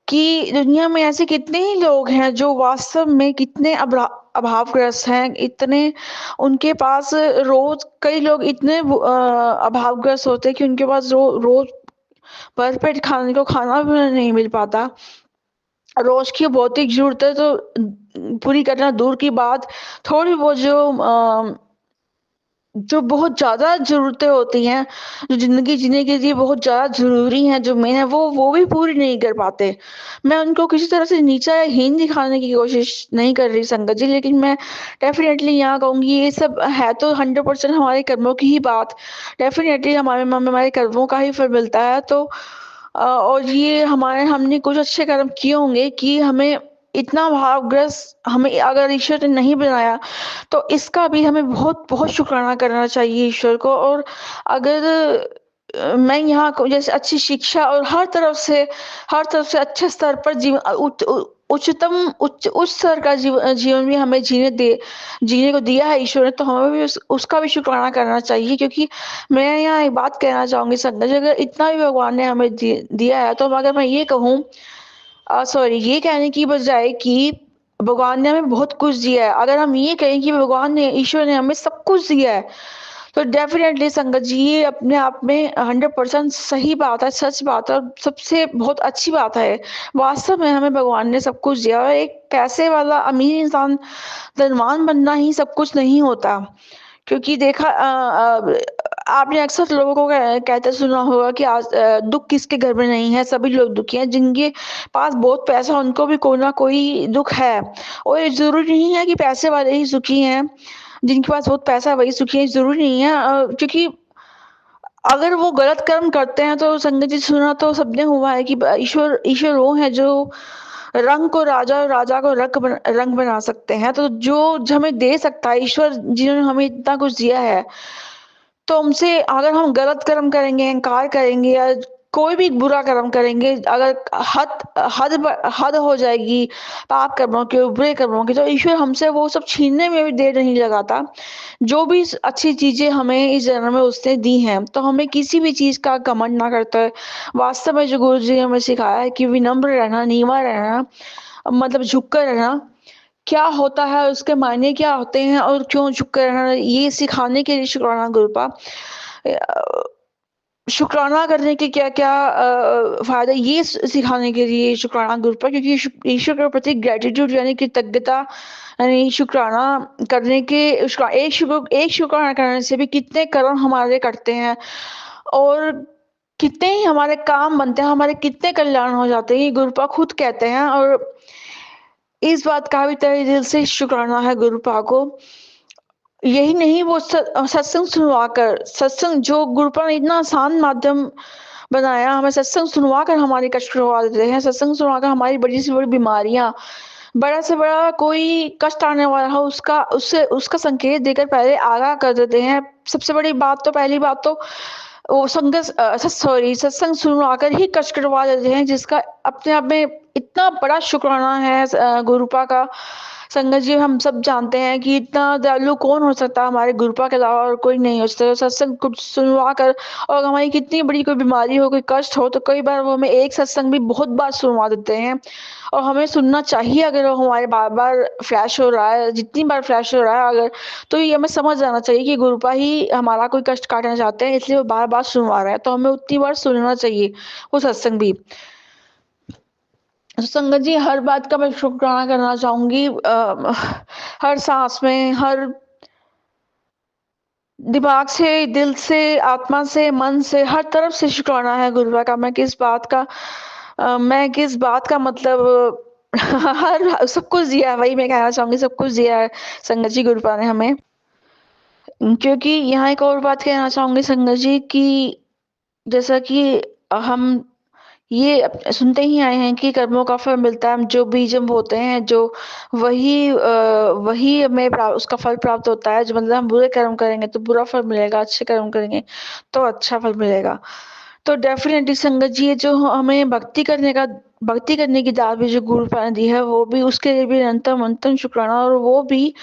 C: कि दुनिया में ऐसे कितने ही लोग हैं जो वास्तव में कितने अभावग्रस्त हैं, इतने उनके पास रोज़ कई लोग इतने अभावग्रस्त होते हैं कि उनके पास रोज़ भरपेट खाने को खाना भी नहीं मिल पाता। रोज़ की भौतिक ज़रूरतें तो पूरी करना दूर की बात, थोड़ी बहुत जो जो बहुत ज़्यादा ज़रूरतें होती हैं, जो ज़िंदगी जीने के लिए बहुत ज़्यादा ज़रूरी हैं, जो मेन है, वो भी पूरी नहीं कर पाते। मैं उनको किसी तरह से नीचा या हीन दिखाने की कोशिश नहीं कर रही संगत जी, लेकिन मैं डेफ़िनेटली यहाँ कहूँगी ये सब है तो 100% हमारे कर्मों की ही बात। डेफ़िनेटली हमारे कर्मों का ही फल मिलता है, तो और ये हमने कुछ अच्छे कर्म किए होंगे कि हमें इतना भावग्रस्त हमें अगर ईश्वर ने नहीं बनाया, तो इसका भी हमें बहुत-बहुत शुक्राना करना चाहिए ईश्वर को। और अगर मैं यहाँ को जैसे अच्छी शिक्षा और हर तरफ से अच्छे स्तर पर उच्च स्तर का जीवन भी हमें जीने को दिया है ईश्वर ने, तो हमें भी उसका भी शुक्राना करना चाहिए, क्योंकि मैं यहाँ एक बात कहना चाहूँगी संगत जी, अगर इतना भी भगवान ने हमें दिया है, तो अगर मैं ये कहूँ सॉरी ये कहने की बजाय कि भगवान ने हमें बहुत कुछ दिया है, अगर हम ये कहें कि ईश्वर ने हमें सब कुछ दिया है, तो डेफ़िनेटली संगत जी ये अपने आप में 100% सही बात है, सच बात है और सबसे बहुत अच्छी बात है। वास्तव में हमें भगवान ने सब कुछ दिया और एक पैसे वाला अमीर इंसान धनवान बनना ही सब कुछ नहीं होता। क्योंकि आपने अक्सर लोगों को कहते सुना होगा कि आज दुःख किसके घर में नहीं है, सभी लोग दुखी हैं। जिनके पास बहुत पैसा उनको भी कोई ना कोई दुःख है। और ये ज़रूरी नहीं है कि पैसे वाले ही सुखी हैं, जिनके पास बहुत पैसा है वही सुखी है, ज़रूरी नहीं है। क्योंकि अगर वो गलत कर्म करते हैं तो संगत जी सुना तो सबने हुआ है कि ईश्वर वो है जो रंग को राजा और राजा को रंग बना सकते हैं। तो जो हमें दे सकता है ईश्वर, जिन्होंने हमें इतना कुछ दिया है, तो हमसे अगर हम गलत कर्म करेंगे, अहंकार करेंगे या कोई भी बुरा कर्म करेंगे, अगर हद हो जाएगी पाप कर्मों की, बुरे कर्मों की, तो ईश्वर हमसे वो सब छीनने में भी देर नहीं लगाता। जो भी अच्छी चीज़ें हमें इस जन्म में उसने दी हैं, तो हमें किसी भी चीज़ का घमंड ना करते हुए, वास्तव में जो गुरु जी ने हमें सिखाया है कि विनम्र रहना, नीवा रहना, मतलब झुककर रहना, क्या होता है, उसके मायने क्या होते हैं और क्यों झुककर रहना, ये सिखाने के लिए शुक्राना गुरुपा। शुक्राना करने के क्या-क्या फ़ायदे, ये सिखाने के लिए शुक्राना गुरुपा, क्योंकि ईश्वर के प्रति ग्रैटिट्यूड यानी कृतज्ञता, यानी शुक्राना करने के एक शुक्राना करने से भी कितने कर्म हमारे कटते हैं और कितने ही हमारे काम बनते हैं, हमारे कितने कल्याण हो जाते हैं, ये गुरुपा खुद कहते हैं। और इस बात का भी तहे दिल से शुक्राना है गुरुपा को। यही नहीं, वो सत्संग जो गुरुपा ने इतना आसान माध्यम बनाया, हमें सत्संग सुनवाकर हमारे कष्ट उड़वा देते हैं, सत्संग सुनवाकर हमारी बड़ी से बड़ी बीमारियाँ, बड़ा से बड़ा कोई कष्ट आने वाला हो उसका संकेत देकर पहले आगाह कर देते हैं। सबसे बड़ी बात तो पहली बात तो वो सत्संग सुनवाकर ही कष्ट कटवा देते हैं, जिसका अपने आप में इतना बड़ा शुक्राना है गुरुपा का। संगत जी हम सब जानते हैं कि इतना दयालु कौन हो सकता है हमारे गुरुपा के अलावा, और कोई नहीं हो सकता। तो सत्संग कुछ सुनवा कर, और हमारी कितनी बड़ी कोई बीमारी हो, कोई कष्ट हो, तो कई बार वो हमें एक सत्संग भी बहुत बार सुनवा देते हैं और हमें सुनना चाहिए। अगर वो हमारे बार-बार फ्लैश हो रहा है, जितनी बार फ्लैश हो रहा है अगर, तो ये हमें समझ जाना चाहिए कि गुरुपा ही हमारा कोई कष्ट काटना चाहते हैं, इसलिए वो बार-बार सुनवा रहे हैं, तो हमें उतनी बार सुनना चाहिए वो सत्संग भी। तो संगत जी हर बात का मैं शुक्राना करना चाहूँगी, हर साँस में, हर दिमाग से, दिल से, आत्मा से, मन से, हर तरफ से शुक्राना है गुरुपा का। मैं किस बात का मतलब हर सब कुछ दिया है, वही मैं कहना चाहूँगी, सब कुछ दिया है संगत जी गुरुपा ने हमें। क्योंकि यहाँ एक और बात कहना चाहूँगी संगत जी कि जैसा कि हम ये सुनते ही आए हैं कि कर्मों का फल मिलता है, हम जो बीज हम बोते हैं, वही हमें उसका फल प्राप्त होता है। जो मतलब हम बुरे कर्म करेंगे तो बुरा फल मिलेगा, अच्छे कर्म करेंगे तो अच्छा फल मिलेगा। तो डेफ़िनेटली संगत जी ये जो हमें भक्ति करने की दात भी जो गुरुपा ने दी है, वो भी उसके लिए भी अनंतम शुक्राना। और वो भी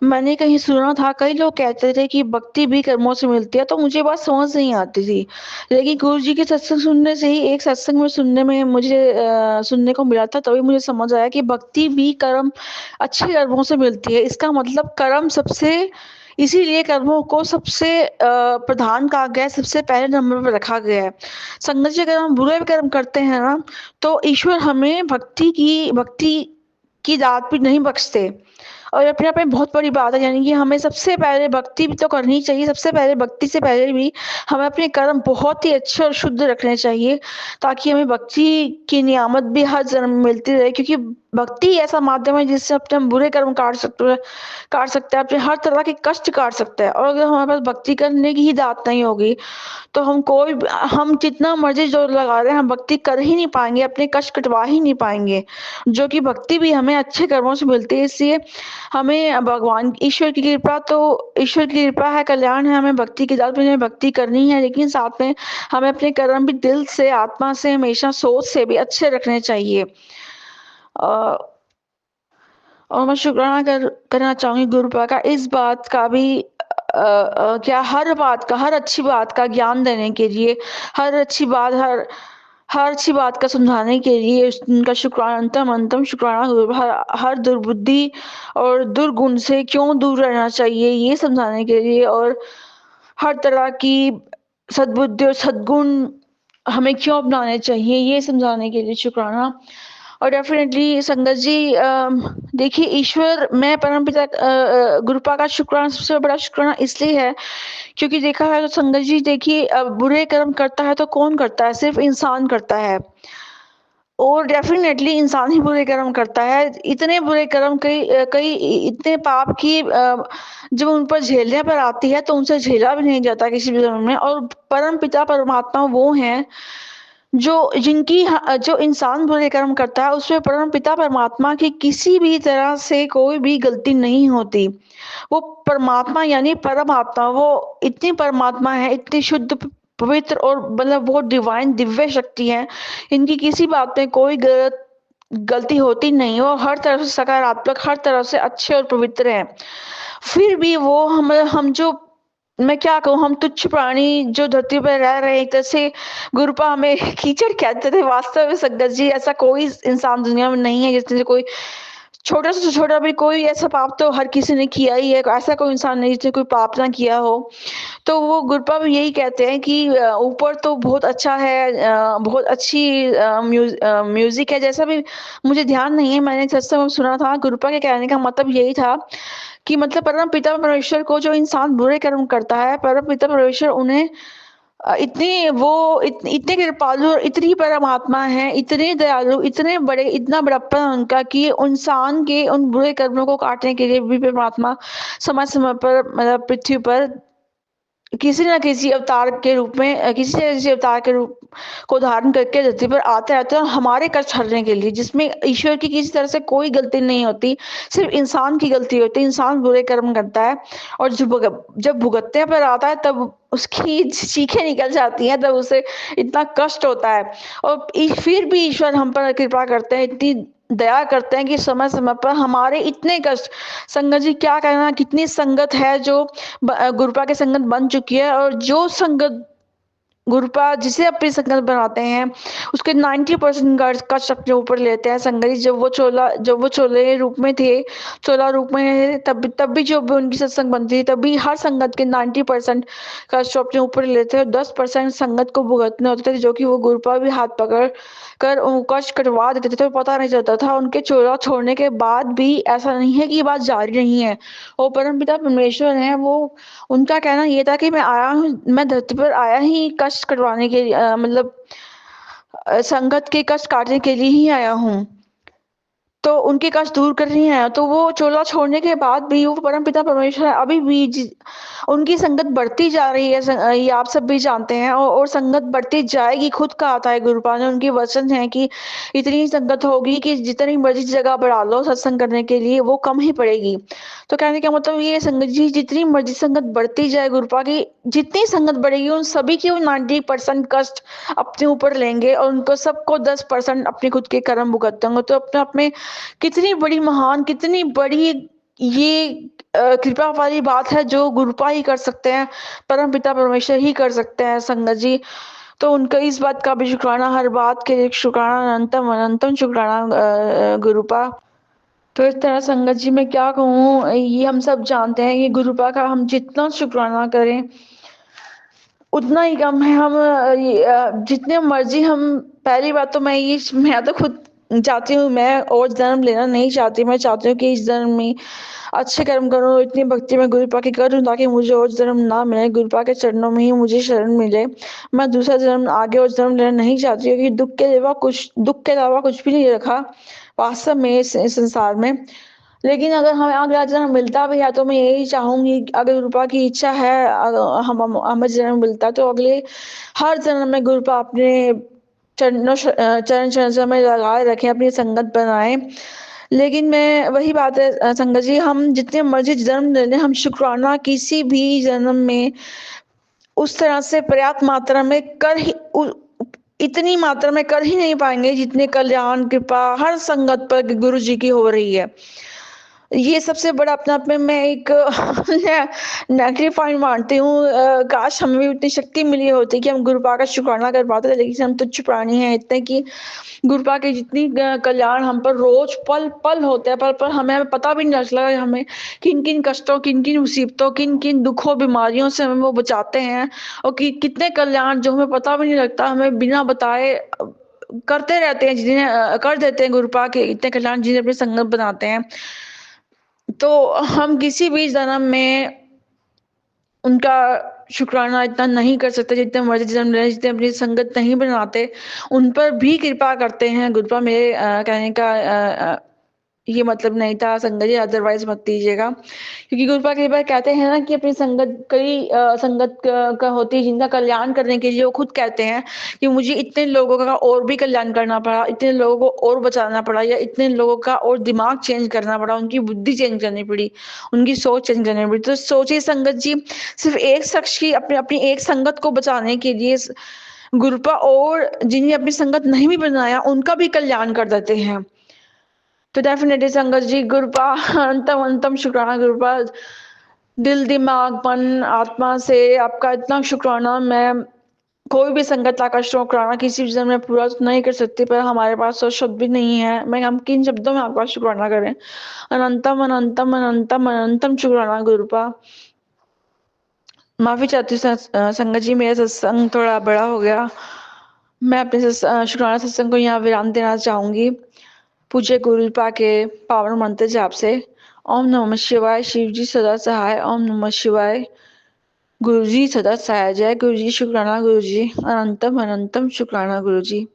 C: मैंने कहीं सुना था, कई लोग कहते थे कि भक्ति भी कर्मों से मिलती है, तो मुझे बात समझ नहीं आती थी। लेकिन गुरुजी के सत्संग सुनने से ही, एक सत्संग में सुनने में मुझे सुनने को मिला था, तभी मुझे समझ आया कि भक्ति भी अच्छे कर्मों से मिलती है। इसका मतलब इसीलिए कर्मों को सबसे प्रधान कहा गया है, सबसे पहले नंबर पर रखा गया है। संगत जी अगर हम बुरे कर्म करते हैं ना, तो ईश्वर हमें भक्ति की दात भी नहीं बख्शते। और अपने आप में बहुत बड़ी बात है, यानी कि हमें सबसे पहले भक्ति भी तो करनी चाहिए। सबसे पहले भक्ति से पहले भी हमें अपने कर्म बहुत ही अच्छे और शुद्ध रखने चाहिए, ताकि हमें भक्ति की नियामत भी हर जन्म में मिलती रहे। क्योंकि भक्ति ऐसा माध्यम है जिससे अपने हम बुरे कर्म काट सकते हैं, अपने हर तरह के कष्ट काट सकते हैं। और अगर हमारे पास भक्ति करने की ही दात नहीं होगी तो हम जितना मर्जी जोर लगा रहे हैं, हम भक्ति कर ही नहीं पाएंगे, अपने कष्ट कटवा ही नहीं पाएंगे, जो कि भक्ति भी हमें अच्छे कर्मों से मिलती है। इसलिए हमें भगवान ईश्वर की कृपा है, कल्याण है, हमें भक्ति की दात में हमें भक्ति करनी है, लेकिन साथ में हमें अपने कर्म भी दिल से, आत्मा से, हमेशा सोच से भी अच्छे रखने चाहिए। और मैं शुक्राना करना चाहूंगी गुरुपा का इस बात का भी, क्या हर अच्छी बात का ज्ञान देने के लिए, हर अच्छी बात का समझाने के लिए उनका शुक्राना, अंतम शुक्राना गुरु। हर दुर्बुद्धि और दुर्गुण से क्यों दूर रहना चाहिए ये समझाने के लिए, और हर तरह की सद्बुद्धि और सद्गुण हमें क्यों अपनाने चाहिए ये समझाने के लिए शुक्राना। और डेफिनेटली संगत जी, देखिए ईश्वर, मैं परमपिता गुरुपा का शुक्राना, सबसे बड़ा शुक्राना इसलिए है क्योंकि देखा है तो संगत जी, देखिए बुरे कर्म करता है तो कौन करता है? सिर्फ इंसान करता है, और डेफिनेटली इंसान ही बुरे कर्म करता है। इतने बुरे कर्म, कई इतने पाप की जब उन पर झेलने पर आती है तो उनसे झेला भी नहीं जाता किसी भी जन्म में। और परम पिता परमात्मा वो हैं जो इंसान बुरे कर्म करता है उसमें परम पिता परमात्मा की किसी भी तरह से कोई भी गलती नहीं होती। वो परमात्मा यानी परमात्मा, वो इतनी परमात्मा है, इतनी शुद्ध पवित्र, और मतलब वो डिवाइन दिव्य शक्ति है, इनकी किसी बात में कोई गलती होती नहीं। वो हर तरफ से सकारात्मक, हर तरफ से अच्छे और पवित्र हैं। फिर भी वो हम जो, मैं क्या कहूँ, हम तुच्छ प्राणी जो धरती पर रह रहे हैं, एक तरह से गुरुपा हमें कीचड़ कहते थे। वास्तव में संगत जी, ऐसा कोई इंसान दुनिया में नहीं है जिसने कोई छोटा से छोटा भी कोई ऐसा पाप तो हर किसी ने किया ही है। ऐसा कोई इंसान नहीं जिसने कोई पाप ना किया हो। तो वो गुरुपा भी यही कहते हैं कि ऊपर तो बहुत अच्छा है, बहुत अच्छी म्यूजिक है, जैसा भी मुझे ध्यान नहीं है, मैंने सत्संग में सुना था। गुरुपा के कहने का मतलब यही था कि मतलब परम पिता परमेश्वर को, जो इंसान बुरे कर्म करता है, परम पिता परमेश्वर उन्हें इतने कृपालु और इतनी परमात्मा है, इतने दयालु, इतना बड़प्पन उनका कि इंसान के उन बुरे कर्मों को काटने के लिए भी परमात्मा समय समय पर, मतलब पृथ्वी पर किसी न किसी अवतार के रूप में, किसी न किसी अवतार के रूप को धारण करके धरती पर आते रहते हैं हमारे कष्ट हरने के लिए, जिसमें ईश्वर की किसी तरह से कोई गलती नहीं होती, सिर्फ इंसान की गलती होती है। इंसान बुरे कर्म करता है और जब भुगतने पर आता है तब उसकी चीखें निकल जाती हैं, तब उसे इतना कष्ट होता है। और फिर भी ईश्वर हम पर कृपा करते हैं, इतनी दया करते हैं कि समय समय पर हमारे इतने कष्ट, संगत जी क्या कहना, कितनी संगत है जो गुरुपा की संगत बन चुकी है, और जो संगत गुरुपा जिसे अपनी संगत बनाते हैं उसके 90% कष्ट अपने ऊपर लेते हैं। संगत जी, जब वो चोले रूप में थे, चोला रूप में तब भी जो भी उनकी सत्संग बनती थी, तब भी हर संगत के 90% कष्ट अपने ऊपर लेते हैं, 10% संगत को भुगतने होते थे, जो कि वो गुरुपा भी हाथ पकड़ कर कष्ट कटवा देते थे, तो पता नहीं चलता था। उनके चोला छोड़ने के बाद भी ऐसा नहीं है कि ये बात जारी नहीं है। वो परमपिता परमेश्वर है, वो उनका कहना ये था कि मैं धरती पर आया ही कष्ट कटवाने के लिए, मतलब संगत के कष्ट काटने के लिए ही आया हूँ, तो उनके कष्ट दूर कर रही हैं। तो वो चोला छोड़ने के बाद भी वो परमपिता परमेश्वर अभी भी उनकी संगत बढ़ती जा रही है, ये आप सब भी जानते हैं, और संगत बढ़ती जाएगी। खुद कहा था गुरुपा ने, उनके वचन है कि इतनी संगत होगी कि जितनी मर्जी जगह बढ़ा लो सत्संग करने के लिए, वो कम ही पड़ेगी। तो कहने का मतलब ये, संगत जी जितनी मर्जी संगत बढ़ती जाए, गुरुपा की जितनी संगत बढ़ेगी उन सभी की 90% कष्ट अपने ऊपर लेंगे, और उनको सबको 10% अपने खुद के कर्म भुगतते होंगे। तो अपने आप में कितनी बड़ी महान, कितनी बड़ी ये कृपा वाली बात है जो गुरुपा ही कर सकते हैं, परम पिता परमेश्वर ही कर सकते हैं संगत जी। तो उनका इस बात का भी शुक्राना, हर बात के लिए शुक्राना, अनंतम शुक्राना गुरुपा। तो इस तरह संगत जी मैं क्या कहूँ, ये हम सब जानते हैं कि गुरुपा का हम जितना शुक्राना करें उतना ही कम है। हम जितने मर्जी हम, पहली बात तो मैं तो खुद चाहती हूँ, मैं और जन्म लेना नहीं चाहती। मैं चाहती हूँ कि इस जन्म में अच्छे कर्म करूँ, इतनी भक्ति मैं गुरुपा की करूँ ताकि मुझे और जन्म ना मिले, गुरुपा के चरणों में ही मुझे शरण मिले। मैं दूसरा जन्म आगे और जन्म लेना नहीं चाहती, क्योंकि दुख के अलावा कुछ भी नहीं रखा वास्तव में इस संसार में। लेकिन अगर हमें अगला जन्म मिलता भी है तो मैं यही चाहूंगी, अगर गुरुपा की इच्छा है, हमें जन्म मिलता तो अगले हर जन्म में गुरुपा अपने चरण चरण में लगाए रखें, अपनी संगत बनाए। लेकिन मैं वही बात है संगत जी, हम जितने मर्जी जन्म ले लें, हम शुक्राना किसी भी जन्म में उस तरह से पर्याप्त मात्रा में इतनी मात्रा में कर ही नहीं पाएंगे जितने कल्याण कृपा हर संगत पर गुरु जी की हो रही है। ये सबसे बड़ा अपने आप में मैं एक नेगेटिव पॉइंट मानती हूँ। काश हमें भी उतनी शक्ति मिली होती कि हम गुरुपा का शुक्राना कर पाते, लेकिन हम तुच्छ प्राणी हैं इतने कि गुरुपा की जितनी कल्याण हम पर रोज पल पल होते हैं, पल पल हमें पता भी नहीं चलता हमें किन किन कष्टों, किन किन मुसीबतों, किन किन दुखों बीमारियों से हमें वो बचाते हैं, और कि कितने कल्याण जो हमें पता भी नहीं लगता, हमें बिना बताए करते रहते हैं, जिन्हें कर देते हैं गुरुपा के इतने कल्याण, जिन्हें अपनी संगत बनाते हैं। तो हम किसी भी जन्म में उनका शुक्राना इतना नहीं कर सकते जितने मर्जी जन्म ले, जितने अपनी संगत नहीं बनाते उन पर भी कृपा करते हैं गुरुपा। मेरे कहने का ये मतलब नहीं था संगत जी, अदरवाइज मत लीजिएगा, क्योंकि गुरुपा कई बार कहते हैं ना कि अपनी संगत संगत का होती है जिनका कल्याण करने के लिए वो खुद कहते हैं कि मुझे इतने लोगों का और भी कल्याण करना पड़ा, इतने लोगों को और बचाना पड़ा, या इतने लोगों का और दिमाग चेंज करना पड़ा, उनकी बुद्धि चेंज करनी पड़ी, उनकी सोच चेंज करनी पड़ी। तो सोचिए संगत जी, सिर्फ एक शख्स की अपनी अपनी एक संगत को बचाने के लिए गुरुपा और जिन्हें अपनी संगत नहीं भी बनाया उनका भी कल्याण कर देते हैं। तो डेफिनेटली संगत जी, गुरुपा अंतम अंतम शुक्राना गुरुपा, दिल दिमाग मन आत्मा से आपका इतना शुक्राना। मैं कोई भी संगत का शुक्राना किसी भी जन्म में पूरा तो नहीं कर सकती, पर हमारे पास तो शब्द भी नहीं है, मैं हम किन शब्दों में आपका शुक्राना करें। अनंतम अनंतम अनंतम अनंतम शुक्राना गुरुपा। माफी चाहती हूँ संगत जी, मेरा सत्संग थोड़ा बड़ा हो गया। मैं अपने शुक्राना सत्संग को यहाँ विराम देना चाहूंगी पूज्य गुरुपा के पावन मंत्र जाप से। ओम नमः शिवाय, शिव जी सदा सहाय। ओम नमः शिवाय, गुरु जी सदा सहाय। जय गुरु जी, शुक्राना गुरु जी, अनंतम अनंतम शुक्राना गुरु जी।